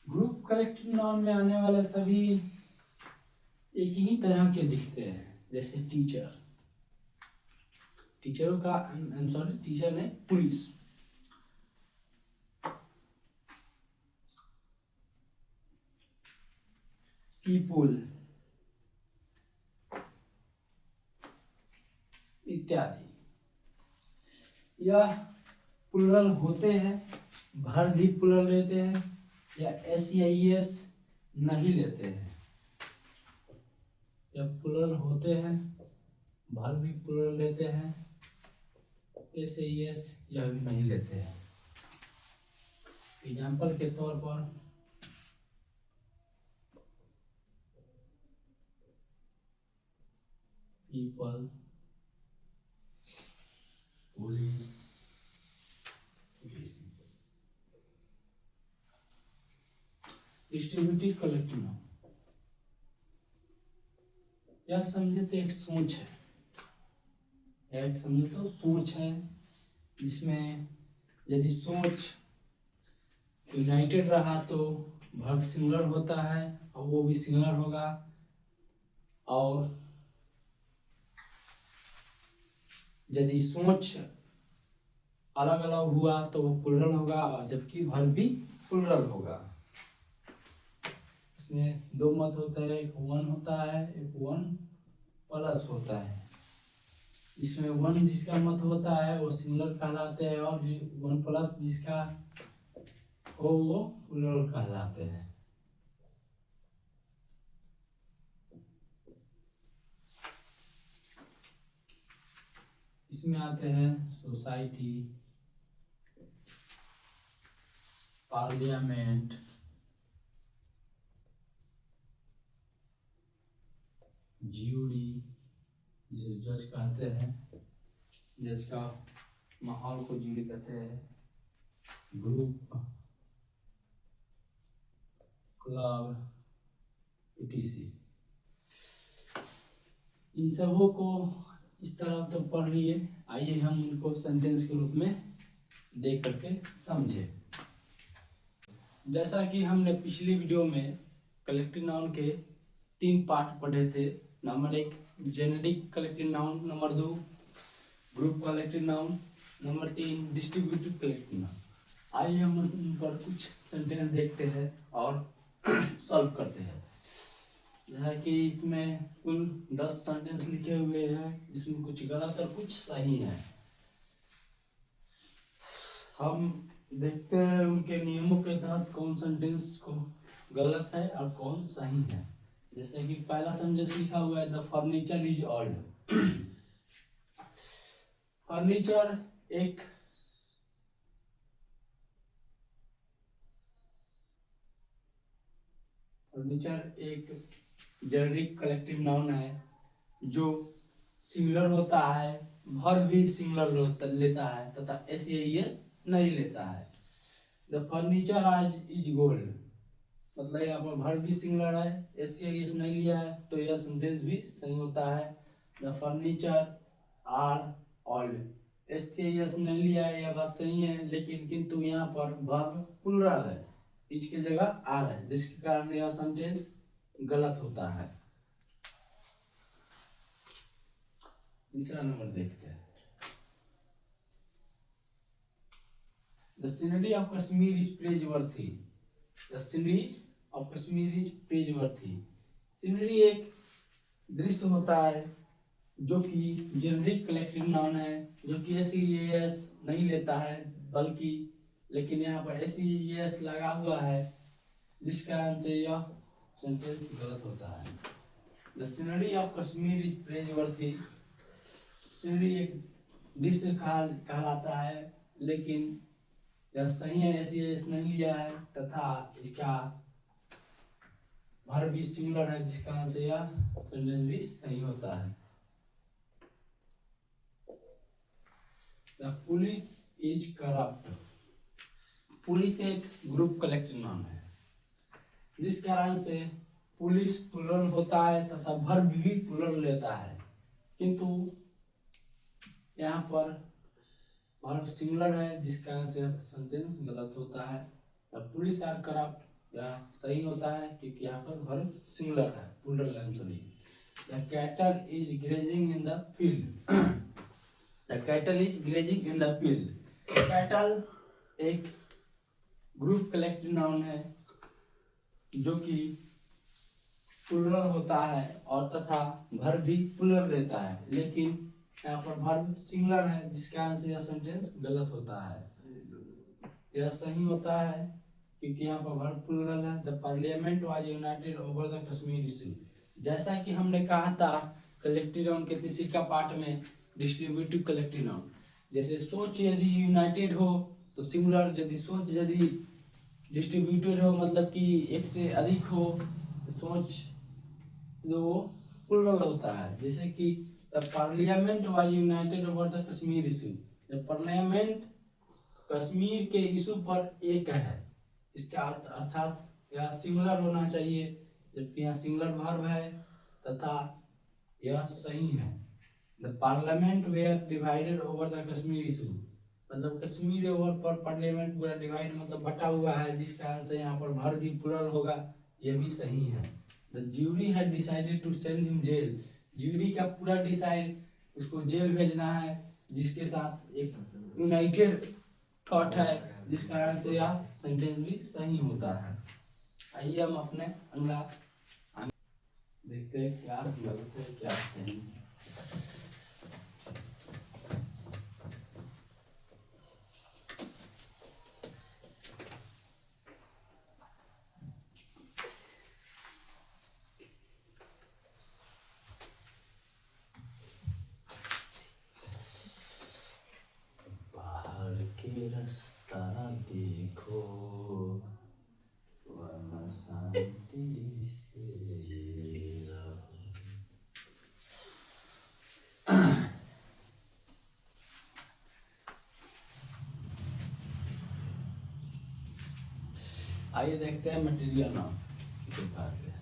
ग्रुप कलेक्टिव नाउन में आने वाले सभी एक ही तरह के दिखते हैं। जैसे टीचर, टीचरों का सॉरी टीचर ने पुलिस, पीपुल इत्यादि। यह प्लुरल होते हैं, भर भी प्लुरल लेते हैं या एस या एस नहीं लेते हैं। यह प्लुरल होते हैं, भर भी प्लुरल लेते हैं, एस या एस यह भी नहीं लेते हैं। एग्जाम्पल के तौर पर people, police, distributive collective noun. यह समझे तो एक सोच है, एक समझे तो सोच है, जिसमें यदि सोच यूनाइटेड रहा तो वर्ब सिंगुलर होता है और वो भी सिंगुलर होगा, और यदि सोच अलग अलग हुआ तो वो प्लुरल होगा, और जबकि वर्ब भी प्लुरल होगा। इसमें दो मत होता है, एक वन होता है, एक वन प्लस होता है। इसमें वन जिसका मत होता है वो सिंगुलर कहलाते हैं, और वन प्लस जिसका हो वो प्लुरल कहलाते हैं। इसमें आते हैं सोसाइटी, पार्लियामेंट, ज्यूरी जिसे जज कहते हैं, जज का माहौल को ज्यूरी कहते हैं, ग्रुप, क्लब, etc। इन सबों को इस तरह तो पढ़ लिए, आइए हम इनको सेंटेंस के रूप में देख करके समझे। जैसा कि हमने पिछली वीडियो में कलेक्टिव नाउन के 3 पार्ट पढ़े थे। Number 1 generic collective noun, number 2 group collective noun, number 3 distributive collective noun. आइए हम उन पर कुछ सेंटेंस देखते हैं और सॉल्व करते हैं। जैसा कि इसमें कुल 10 सेंटेंस लिखे हुए हैं, जिसमें कुछ गलत और कुछ सही है। हम देखते हैं उनके नियमों के तहत कौन सेंटेंस को गलत है और कौन सही है। जैसे कि पहला सेंटेंस लिखा हुआ है, the furniture is old. Furniture एक जेनेरिक कलेक्टिव नाउन है जो सिंगुलर होता है, वर्ब भी सिंगुलर लेता है तथा एस या एस नहीं लेता है। द फर्नीचर आज इज गोल्ड, मतलब यहाँ पर वर्ब भी सिंगुलर है, एस या एस नहीं लिया है, तो यह सेंटेंस भी सही होता है। The furniture are old, S या एस नहीं लिया है, यह बात सही है, लेकिन किंतु यहाँ पर वर्ब प्लुरल है, इज की जगह आर है, जिसके कारण यह सेंटेंस गलत होता है। तीसरा नंबर देखते हैं। The scenery of Kashmir is praiseworthy. The scenery of Kashmir is praiseworthy. Scenery एक दृश्य होता है जो कि जेनेरिक कलेक्टिव नाउन है, जो कि एस नहीं लेता है, बल्कि लेकिन यहाँ पर एस लगा हुआ है, जिस कारण से यह सेंटेंस गलत होता है। The scenery of Kashmir is praiseworthy. Scenery एक दृश्य कहलाता है, लेकिन यह सही है, एस नहीं लिया है, तथा इसका वर्ब भी सिंगुलर है, जिस कारण से यह सेंटेंस भी सही होता है। The police is corrupt. Police एक ग्रुप कलेक्टिव नाउन है, जिस कारण से पुलिस प्लुरल होता है तथा वर्ब भी प्लुरल लेता है, किंतु यहाँ पर वर्ब सिंगुलर है, जिस कारण से सेंटेंस गलत होता है। द पुलिस आर करप्ट, यह सही होता है क्योंकि यहाँ पर वर्ब सिंगुलर है, प्लुरल है, sorry. The cattle is grazing in the field. The cattle is grazing in the field. Cattle एक ग्रुप कलेक्टिव नाउन है जो कि प्लुरल होता है और तथा वर्ब भी प्लुरल रहता है, लेकिन यहाँ पर वर्ब सिंगुलर है, जिसके कारण से यह सेंटेंस गलत होता है। यह सही होता है क्योंकि यहाँ पर वर्ब प्लूरल है। The parliament was United over the Kashmir issue. जैसा कि हमने कहा था कलेक्टिव नाउन के तीसरी का पार्ट में डिस्ट्रीब्यूटिव कलेक्टिव नाउन, जैसे सोच यदि यूनाइटेड हो तो सिंगुलर, यदि सोच यदि डिस्ट्रीब्यूटेड हो मतलब कि एक से अधिक हो तो सोच जो प्लूरल होता है। जैसे कि the parliament was United over the Kashmir issue. The parliament Kashmir के इशू पर एक है, इसका अर्थात यह सिंगुलर होना चाहिए, जबकि यहाँ सिंगुलर वर्ब है तथा यह सही है। The parliament were divided over the Kashmir issue, मतलब कश्मीर ओवर पर पार्लियामेंट पूरा डिवाइड मतलब बटा हुआ है, जिस कारण से यहाँ पर वर्ब भी प्लूरल होगा, यह भी सही है। The jury had decided to send him jail. Jury का पूरा डिसाइड उसको जेल भेजना है, जिसके साथ एक यूनाइटेड थॉट है, जिस कारण से यह सेंटेंस भी सही होता है। आइए हम अपने अगला देखते हैं क्या गलत है क्या सही है। बाहर के रास्ता देखो वरना शांति से रहो। आइए देखते हैं मटेरियल नाउन किसे कहते हैं।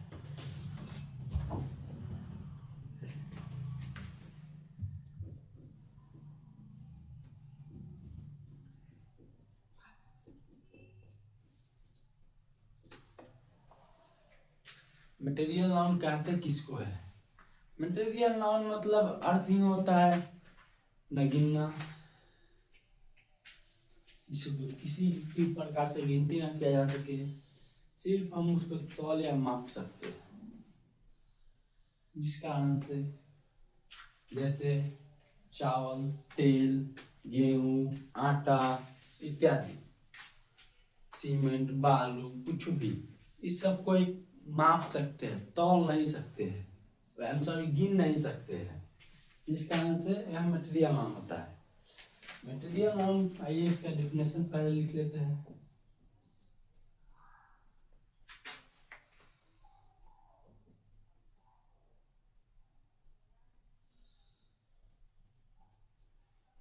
मटेरियल नाउन कहते किसको है? मटेरियल नाउन मतलब अर्थ ही होता है नगीना, जिसको किसी भी प्रकार से गिनती ना किया जा सके, सिर्फ हम उसको तौल या माप सकते हैं, जिस कारण से जैसे चावल, तेल, गेहूं, आटा इत्यादि, सीमेंट, बालू, कुछ भी, इस सब को एक माप सकते हैं, तौल नहीं सकते हैं, गिन नहीं सकते हैं, जिस कारण से यह मटेरियल नाउन होता है। मटेरियल नाउन, आइए इसका डेफिनेशन पहले लिख लेते हैं।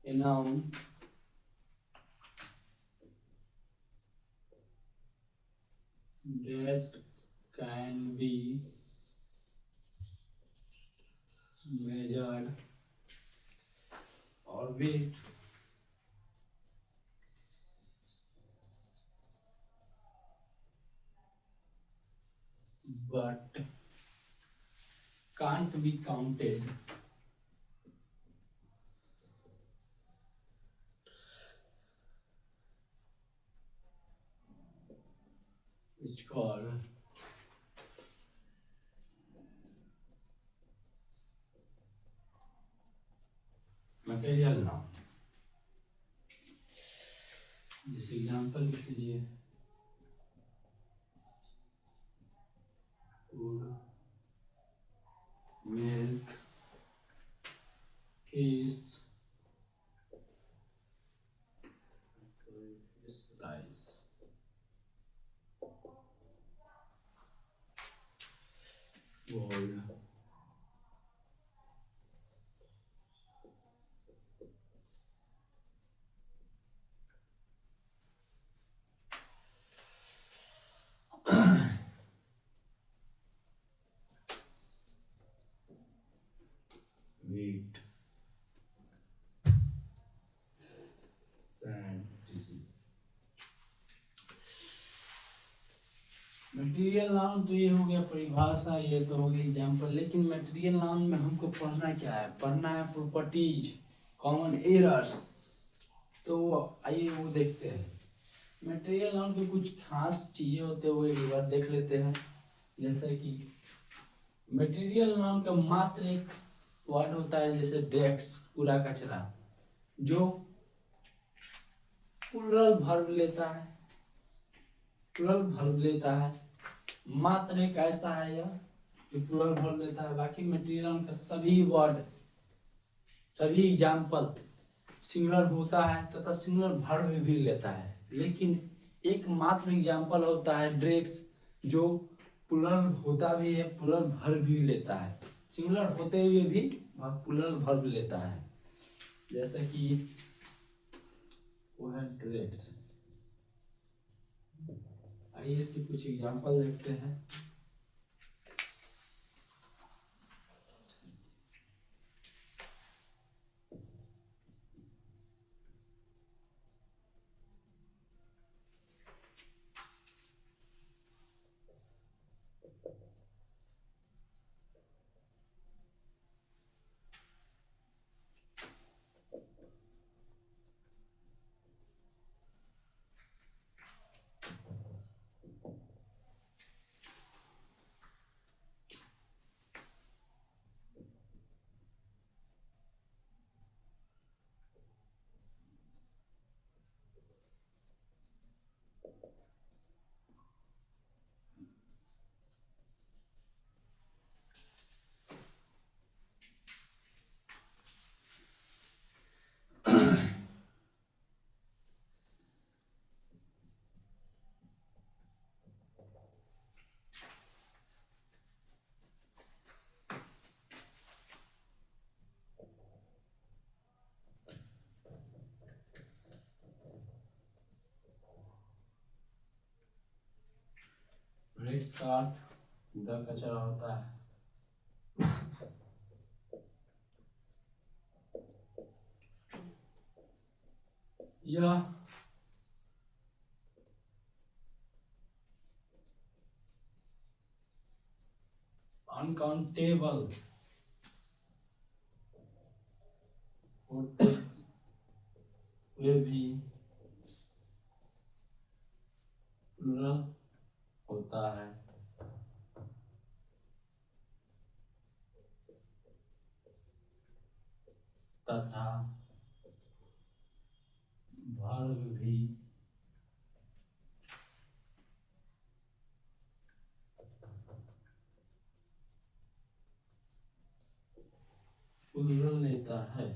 A noun that can be measured or weighed but can't be counted is called material noun. जैसे एग्जांपल लिख लीजिए, milk, fish, rice. Gold, meat, sand. Material noun तो ये हो गया परिभाषा, ये तो हो गई एग्जाम्पल, लेकिन मटेरियल नाउन में हमको पढ़ना क्या है? पढ़ना है प्रॉपर्टीज, कॉमन एरर्स। तो आइए वो देखते हैं। मटेरियल नाउन के कुछ खास चीजें होते हैं, वो एक बार देख लेते हैं। जैसे कि मटेरियल नाउन का मात्र एक वर्ड होता है, जैसे डेस्क, पूरा कचरा, जो प्लूरल वर्ब लेता है, प्लूरल वर्ब लेता है। मात्र एक ऐसा है यह जो प्लूरल वर्ब लेता है, बाकी मटेरियल का सभी वर्ड, सभी एग्जाम्पल सिंगुलर होता है तथा सिंगुलर वर्ब भी लेता है। लेकिन एक मात्र एग्जाम्पल होता है ड्रेक्स, जो प्लूरल होता भी है, प्लूरल वर्ब भी लेता है, सिंगुलर होते हुए भी वह प्लूरल वर्ब लेता है। जैसे कि वो है ड्रेक्स। आइए इसकी कुछ एग्जाम्पल देखते हैं। ड्रेक्स का अर्थ कूड़ा कचरा होता है। यह अनकाउंटेबल होते हुए भी प्लूरल होता है तथा वर्ब भी प्लूरल लेता है।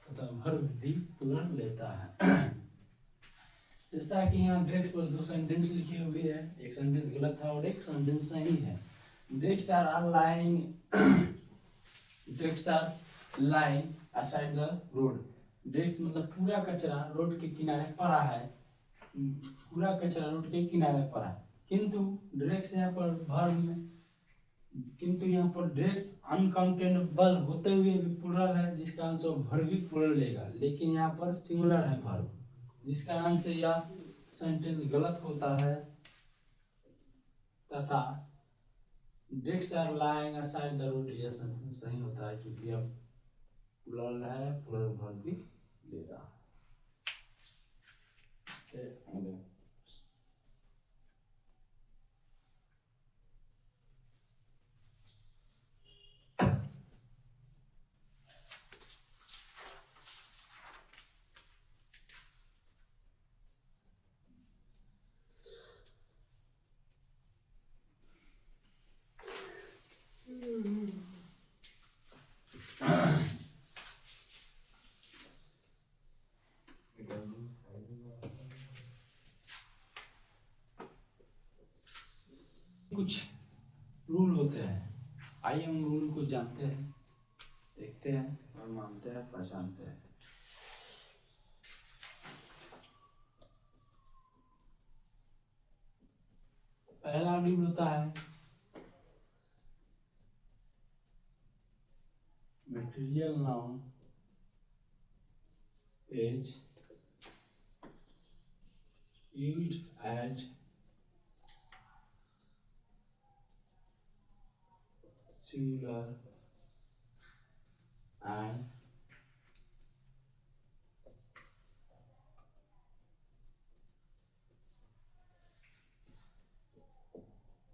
तथा वर्ब भी प्लूरल लेता है। जैसा कि यहाँ ड्रेक्स पर दो सेंटेंस लिखे हुए हैं, एक सेंटेंस गलत है और एक सेंटेंस सही है। Dregs are lying, dregs are lying aside the road. Dregs मतलब पूरा कचरा रोड के किनारे पड़ा है, पूरा कचरा रोड के किनारे पड़ा है। किंतु ड्रेक्स यहाँ पर वर्ब में, किंतु यहाँ पर ड्रेक्स अनकाउंटेबल होते हुए भी प्लूरल है, जिसका आंसर वर्ब भी प्लूरल लेगा। लेकिन यहाँ पर सिंगुलर है वर्ब, जिसका आंसर यह सेंटेंस गलत होता है। तथा dregs are lying aside the road, यह सेंटेंस सही होता है क्योंकि यह प्लूरल है, प्लूरल वर्ब भी लेगा। कुछ रूल होते हैं, आइए हम रूल को जानते हैं, देखते हैं और मानते हैं, पहचानते हैं। पहला रूल होता है material noun is used as singular and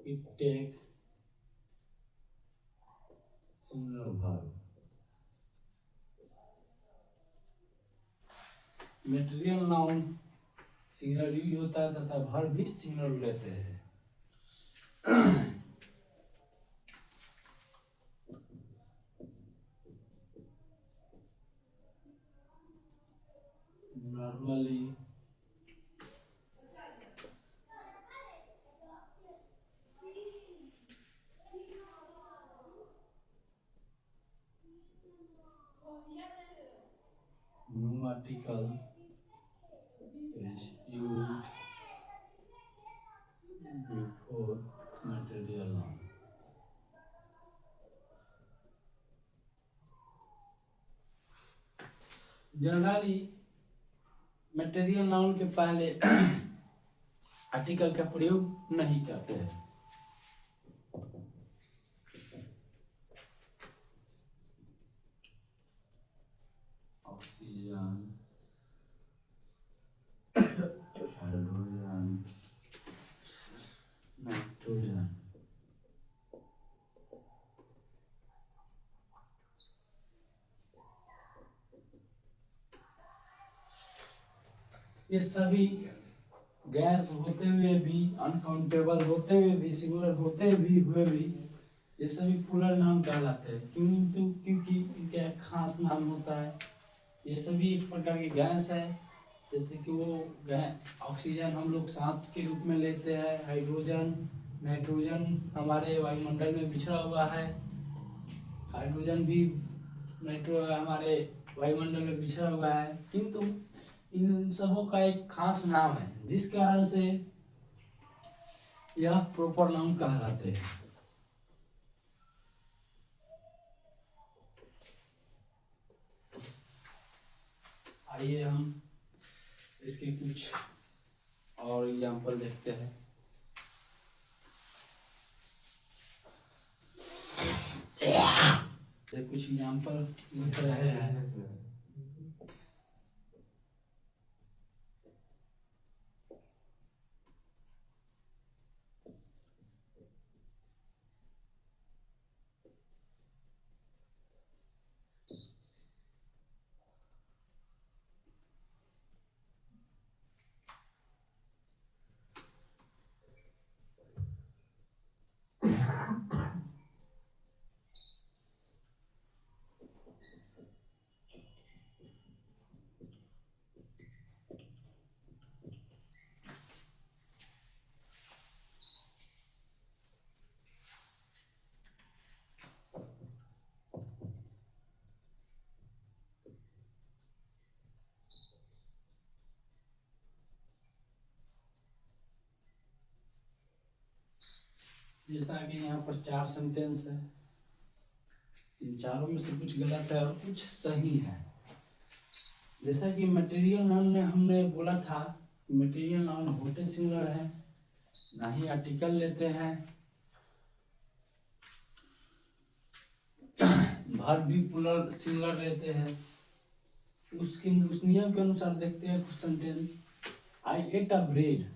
It take singular verb. Material noun singular use होता है तथा वर्ब भी सिंगुलर लेते हैं। Normally new article is used before material noun. Generally material noun के पहले आर्टिकल का प्रयोग नहीं करते हैं। ऑक्सीजन, हाइड्रोजन, नाइट्रोजन, ये सभी गैस होते हुए भी, अनकाउंटेबल होते हुए भी, सिंगुलर होते भी हुए भी ये सभी प्लूरल नाम कहलाते हैं। क्योंकि इनका एक खास नाम होता है। ये सभी एक प्रकार की गैस है। जैसे कि वो ऑक्सीजन हम लोग सांस के रूप में लेते हैं, हाइड्रोजन, नाइट्रोजन हमारे वायुमंडल में बिछड़ा हुआ है, हाइड्रोजन भी हमारे वायुमंडल में बिछड़ा हुआ है। किंतु इन सबों का एक खास नाम है जिस कारण से यह प्रॉपर नाउन कहलाते हैं। आइए हम इसके कुछ और एग्जाम्पल देखते हैं। कुछ एग्जाम्पल लिख रहे हैं। जैसा कि यहाँ पर 4 सेंटेंस है, इन चारों में से कुछ गलत है और कुछ सही है। जैसा कि मटेरियल नाउन ने हमने बोला था, मटेरियल नाउन होते सिंगुलर है, ना ही आर्टिकल लेते हैं, वर्ब भी प्लूरल सिंगुलर लेते हैं। उस नियम के अनुसार देखते हैं कुछ सेंटेंस। आई एट अ ब्रेड,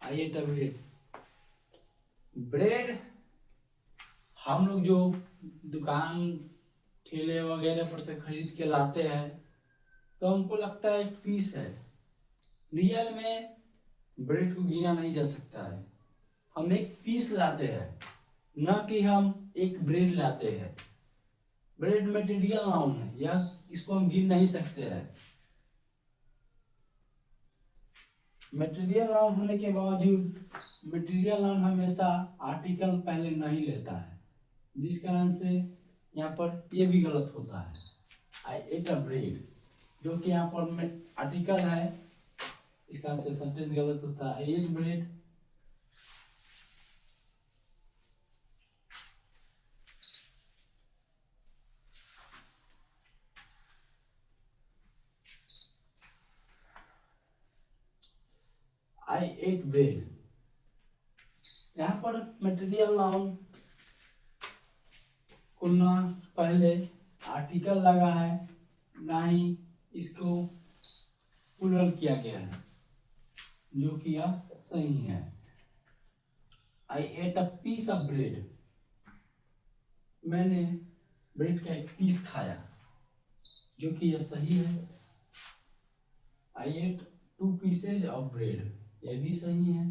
आई एट अ ब्रेड। ब्रेड हम लोग जो दुकान ठेले वगैरह पर से खरीद के लाते हैं तो हमको लगता है एक पीस है। रियल में ब्रेड को गिना नहीं जा सकता है। हम एक पीस लाते हैं, न कि हम एक ब्रेड लाते हैं। ब्रेड मटेरियल नाउन है, या इसको हम गिन नहीं सकते हैं। मटेरियल नाउन होने के बावजूद मटेरियल नाउन हमेशा आर्टिकल पहले नहीं लेता है, जिस कारण से यहाँ पर ये भी गलत होता है। आई एट अ ब्रेड, जो कि यहाँ पर आर्टिकल है, इस कारण से सेंटेंस गलत होता है। I eight bread, I eight bread. यहाँ पर मटेरियल नाउन को ना पहले आर्टिकल लगा है, ना ही इसको प्लूरल किया गया है, जो कि यह सही है। I ate a piece of bread, मैंने ब्रेड का एक पीस खाया, जो कि यह सही है। I ate 2 pieces of bread, यह भी सही है।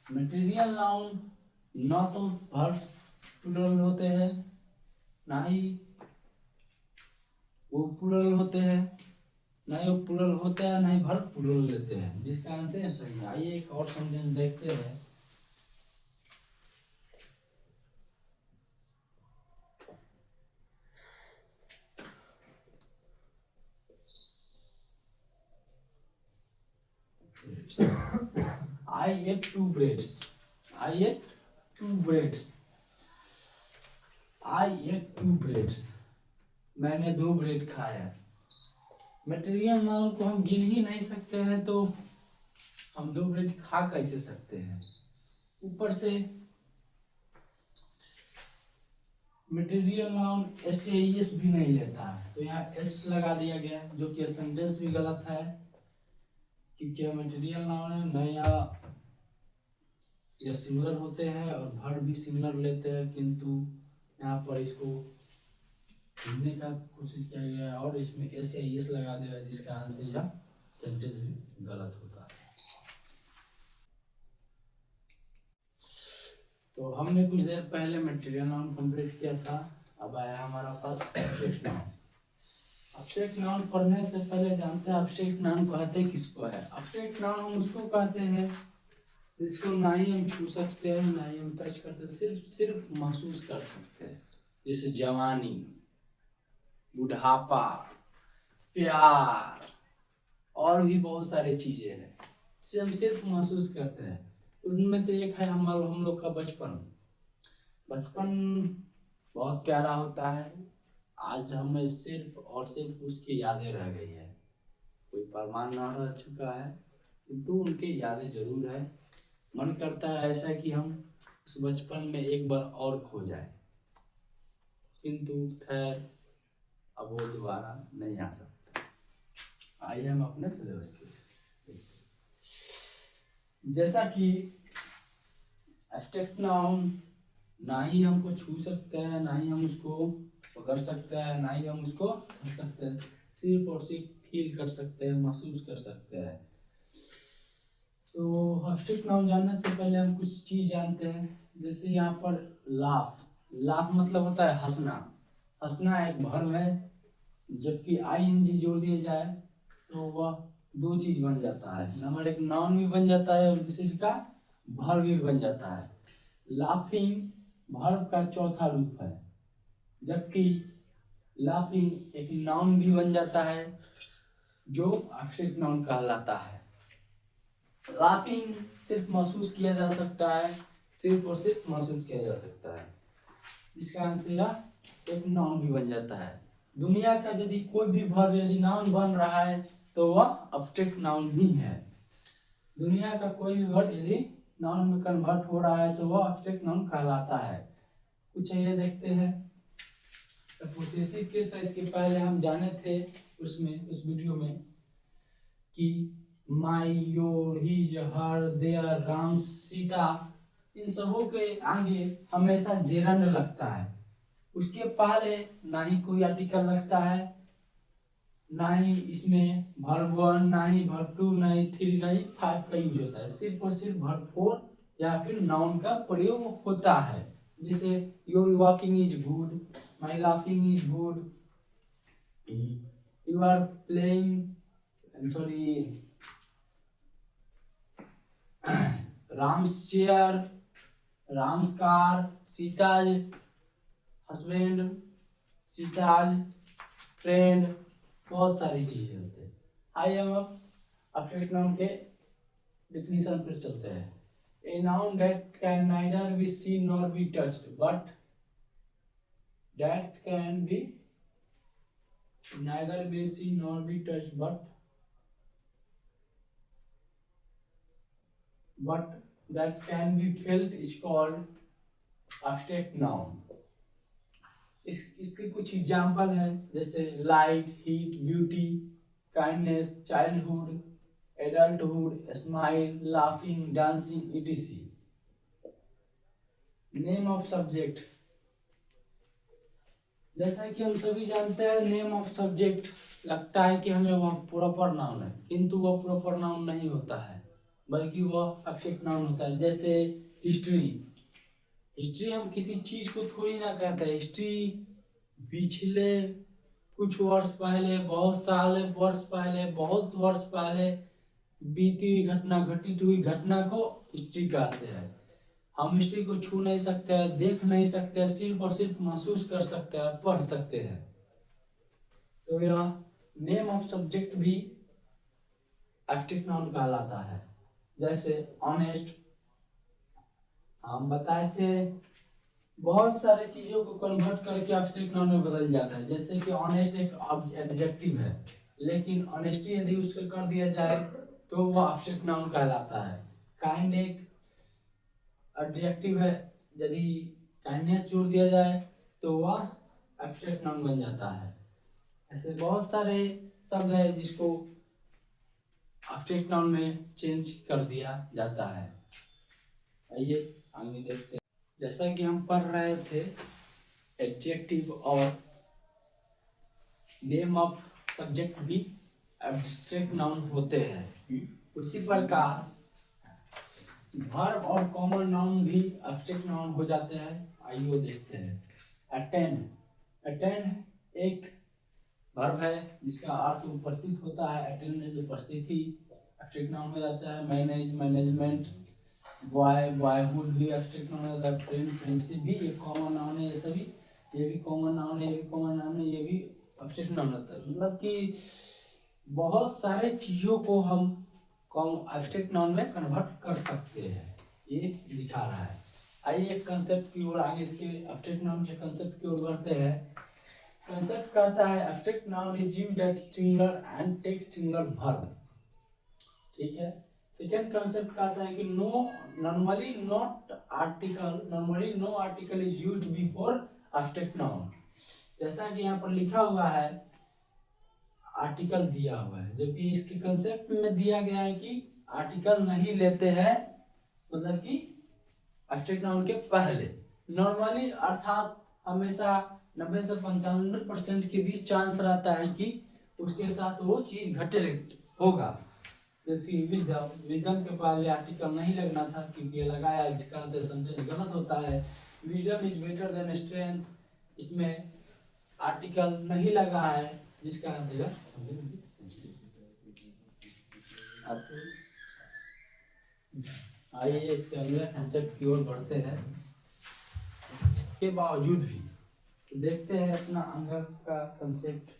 मटेरियल नाउन न तो वर्ब्स प्लूरल होते हैं, ना ही वो प्लूरल होते हैं, ना ही वो प्लूरल होता है, ना ही वर्ब प्लूरल लेते हैं, जिसका आंसर सही है। आइए एक और सेंटेंस देखते हैं। I ate 2 breads. I ate 2 breads. I ate 2 breads. मैंने 2 ब्रेड खाया। मटेरियल नाउन को हम गिन ही नहीं सकते हैं, तो हम 2 ब्रेड खा कैसे सकते हैं। ऊपर से मटेरियल नाउन एस से एस भी नहीं लेता है, तो यहाँ एस लगा दिया गया, जो कि सेंटेंस भी गलत है, क्योंकि मटेरियल नाउन है नया या सिमिलर होते हैं और वर्ब भी सिमिलर लेते हैं, किंतु यहाँ पर इसको ढूंढने का कोशिश किया गया है और इसमें एस या एस लगा दिया है, जिसका आंसर यह सेंटेंस भी गलत होता है। तो हमने कुछ देर पहले मटेरियल नाउन कंप्लीट किया था, अब आया हमारा पास एब्स्ट्रैक्ट नाउन। एब्स्ट्रैक्ट नाउन पढ़ने से पहले जानते हैं एब्स्ट्रैक्ट नाउन कहते किसको है। एब्स्ट्रैक्ट नाउन हम उसको कहते हैं जिसको ना ही हम छू सकते हैं, ना ही हम टच करते, सिर्फ महसूस कर सकते हैं, जैसे जवानी, बुढ़ापा, प्यार और भी बहुत सारी चीजें हैं जिसे हम सिर्फ महसूस करते हैं। उनमें से एक है हम लोग का बचपन। बचपन बहुत प्यारा होता है, आज हमें सिर्फ और सिर्फ उसकी यादें रह गई है, कोई परमाण न रह चुका है, किंतु उनकी यादें जरूर है। मन करता है ऐसा कि हम उस बचपन में एक बार और खो जाए, किंतु खैर अब वो दोबारा नहीं आ सकता। आइए हम अपने सिलेबस के जैसा कि एब्स्ट्रैक्ट नाउन ना ही हमको छू सकता है, ना ही हम उसको पकड़ सकते हैं, ना ही हम उसको कर सकते हैं, सिर्फ और सिर्फ फील कर सकते हैं, महसूस कर सकते हैं। तो एब्स्ट्रैक्ट नाउन जानने से पहले हम कुछ चीज जानते हैं, जैसे यहाँ पर लाफ। लाफ मतलब होता है हंसना। हंसना एक वर्ब है, जबकि आईएनजी जोड़ दिया जाए तो वह 2 चीज बन जाता है। नंबर 1 नाउन भी बन जाता है और दूसरी का वर्ब भी बन जाता है। लाफिंग वर्ब का चौथा रूप है, जबकि लाफिंग एक नाउन भी बन जाता है, जो एब्स्ट्रैक्ट नाउन कहलाता है। लाफिंग सिर्फ महसूस किया जा सकता है, सिर्फ और सिर्फ महसूस किया जा सकता है, जिसका आंसर एक नाउन भी बन जाता है। दुनिया का यदि कोई भी वर्ब यदि नाउन बन रहा है तो वह एब्स्ट्रैक्ट नाउन ही है। दुनिया का कोई भी वर्ब यदि नाउन में कन्वर्ट हो रहा है तो वह एब्स्ट्रैक्ट नाउन कहलाता है। कुछ ये देखते हैं पोसेसिव केस है, इसके पहले हम जाने थे उस वीडियो में कि my, your, his, her, their, Ram's, Sita, इन सबों के आगे हमेशा जेरंड लगता है। उसके पहले ना ही कोई आर्टिकल लगता है, ना ही इसमें वर्ब 1, ना ही वर्ब 2, ना ही 3, ना ही 5 का यूज होता है। सिर्फ और सिर्फ वर्ब 4 या फिर नाउन का प्रयोग होता है। जैसे your walking is good, my laughing is good, you are playing sorry Ram's chair, Ram's car, Sita's husband, Sita's friend, बहुत सारी चीजें होते हैं। आइए हम अब एब्स्ट्रैक्ट नाउन के डेफिनेशन पर चलते हैं। A noun that can neither be seen nor be touched but that can be neither be seen nor be touched but that can be felt is called abstract noun। इसके कुछ example है, जैसे light, heat, beauty, kindness, childhood, adulthood, smile, laughing, dancing, etc. Name of subject, जैसा कि हम सभी जानते हैं नेम ऑफ सब्जेक्ट लगता है कि हमें वह प्रॉपर नाउन है, किंतु वह प्रॉपर नाउन नहीं होता है, बल्कि वह एब्स्ट्रैक्ट नाउन होता है। जैसे हिस्ट्री, हिस्ट्री हम किसी चीज को थोड़ी ना कहते हैं। हिस्ट्री पिछले कुछ वर्ष पहले, बहुत साल वर्ष पहले, बहुत वर्ष पहले बीती हुई घटना, घटित हुई घटना को हिस्ट्री कहते हैं। हम हिस्ट्री को छू नहीं सकते हैं, देख नहीं सकते हैं, सिर्फ और सिर्फ महसूस कर सकते हैं, पढ़ सकते हैं। तो यह नेम ऑफ सब्जेक्ट भी एब्स्ट्रैक्ट नाउन कहलाता है। जैसे ऑनेस्ट, हम बताए थे बहुत सारे चीजों को कन्वर्ट करके एब्स्ट्रैक्ट नाउन में बदल जाता है। जैसे कि ऑनेस्ट एक एडजेक्टिव है, लेकिन ऑनेस्टी यदि उसको कर दिया जाए तो वह एब्स्ट्रैक्ट नाउन कहलाता है। काइंड एक एडजेक्टिव है, यदि काइंडनेस जोड़ दिया जाए तो वह एब्स्ट्रैक्ट नाउन बन जाता है। ऐसे बहुत सारे शब्द है जिसको एब्स्ट्रैक्ट नाउन में चेंज कर दिया जाता है। आइए आगे देखते हैं। जैसा कि हम पढ़ रहे थे एडजेक्टिव और नेम ऑफ सब्जेक्ट भी एब्स्ट्रैक्ट नाउन होते हैं, उसी प्रकार वर्ब और कॉमन नाउन भी एब्स्ट्रैक्ट नाउन हो जाते हैं। आइए देखते हैं। अटेंड, अटेंड एक वर्ब है जिसका अर्थ उपस्थित होता है। अटेंड उपस्थिति एब्स्ट्रैक्ट नाउन हो जाता है। मैनेज, मैनेजमेंट, बॉय, बॉयहुड भी एब्स्ट्रैक्ट नाउन हो जाता है। फ्रेंड, फ्रेंडशिप भी एक कॉमन नाउन है। ये सभी, ये भी कॉमन नाउन है, ये भी कॉमन नाउन है, ये भी एब्स्ट्रैक्ट नाउन होता है। मतलब कि बहुत सारे चीजों को हम एब्स्ट्रैक्ट नाउन में कन्वर्ट कर सकते हैं, ये दिखा रहा है। आइए एक कंसेप्ट की ओर आगे, इसके एब्स्ट्रैक्ट नाउन के कंसेप्ट की ओर बढ़ते हैं। कंसेप्ट कहता है abstract noun is used at singular and takes singular verb. ठीक है। सेकेंड कंसेप्ट कहता है कि normally no article is used before abstract noun. जैसा कि यहाँ पर लिखा हुआ है आर्टिकल दिया हुआ है, जबकि इसके कंसेप्ट में दिया गया है कि आर्टिकल नहीं लेते हैं, मतलब कि एब्स्ट्रैक्ट नाउन के पहले नॉर्मली, अर्थात हमेशा 90 से 95% के बीच चांस रहता है कि उसके साथ वो चीज घटे होगा। जैसे विजडम, विजडम के पहले आर्टिकल नहीं लगना था क्योंकि लगाया, इसका से सेंटेंस गलत होता है। Wisdom is better than strength, इसमें आर्टिकल नहीं लगा है, जिसका आंसर आइए इसके अगले कंसेप्ट की ओर बढ़ते हैं। के बावजूद भी देखते हैं अपना अंगर का कंसेप्ट।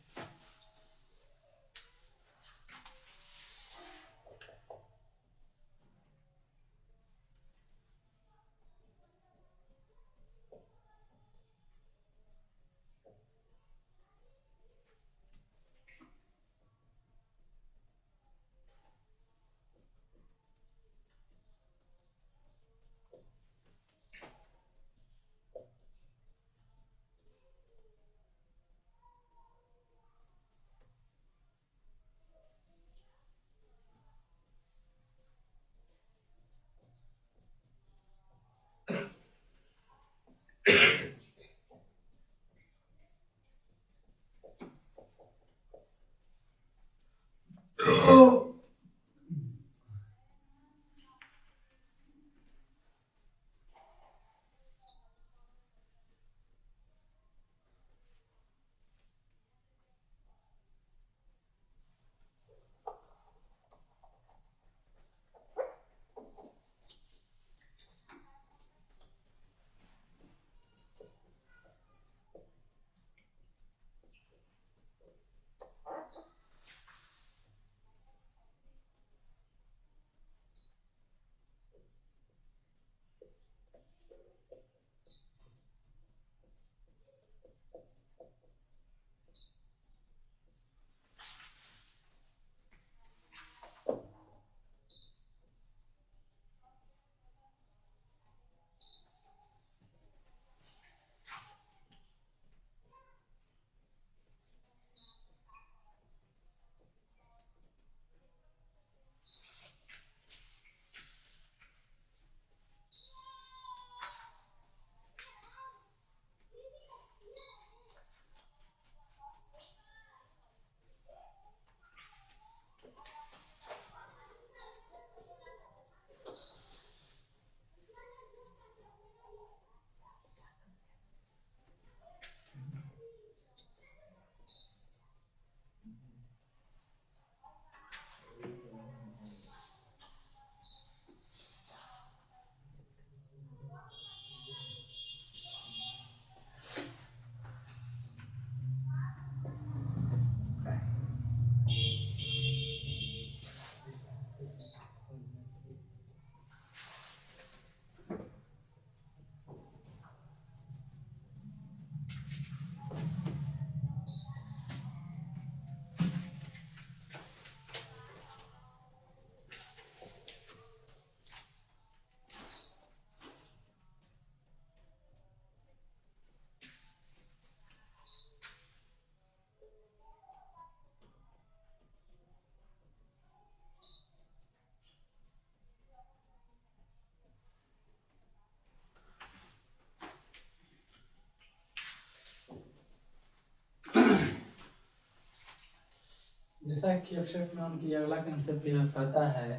जैसा कि एब्स्ट्रैक्ट नाउन की अगला कंसेप्ट यह कहता है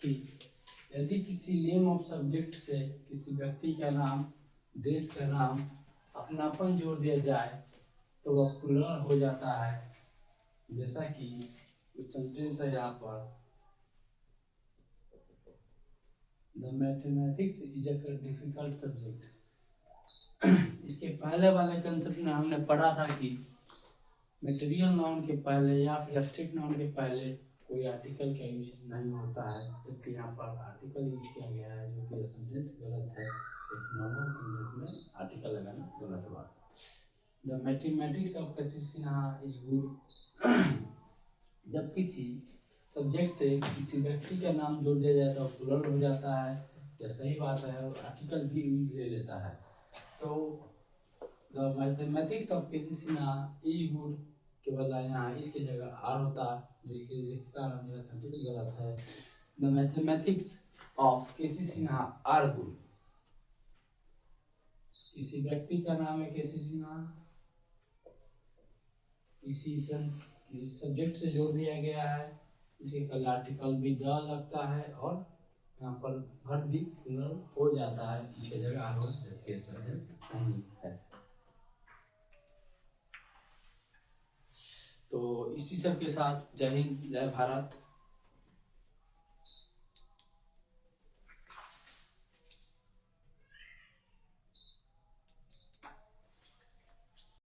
कि यदि किसी नेम ऑफ सब्जेक्ट से किसी व्यक्ति का नाम, देश का नाम, अपनापन जोड़ दिया जाए तो वह प्लूरल हो जाता है। जैसा कि कुछ सेंटेंस है यहाँ पर, the mathematics is a difficult subject. इसके पहले वाले कंसेप्ट में हमने पढ़ा था कि मटेरियल नाउन के पहले या फिर एब्स्ट्रैक्ट नाउन के पहले कोई आर्टिकल का यूज नहीं होता है, जबकि यहाँ पर आर्टिकल यूज किया गया है, जो कि सेंटेंस गलत है। एक नॉर्मल सेंटेंस में आर्टिकल लगाना गलत हुआ। द मैथमेटिक्स ऑफ कैसिसिना इज गुड। जब किसी सब्जेक्ट से किसी व्यक्ति का नाम जोड़ दिया जाता है तो प्लूरल हो जाता है, यह सही बात है, और आर्टिकल भी ले लेता है। तो द मैथमेटिक्स ऑफ कैसिसिना इज गुड के बदला यहाँ इसकी जगह आर होता, जिसके कारण यह सेंटेंस गलत है। The mathematics of KC Sinha are good. किसी व्यक्ति का नाम है केसी सिन्हा, किसी सब्जेक्ट से जोड़ दिया गया है, इसके कल आर्टिकल भी द लगता है और यहाँ पर वर्ब भी प्लूरल हो जाता है, इसके जगह आर हो, जबकि सेंटेंस नहीं है। तो इसी सब के साथ जय हिंद, जय भारत।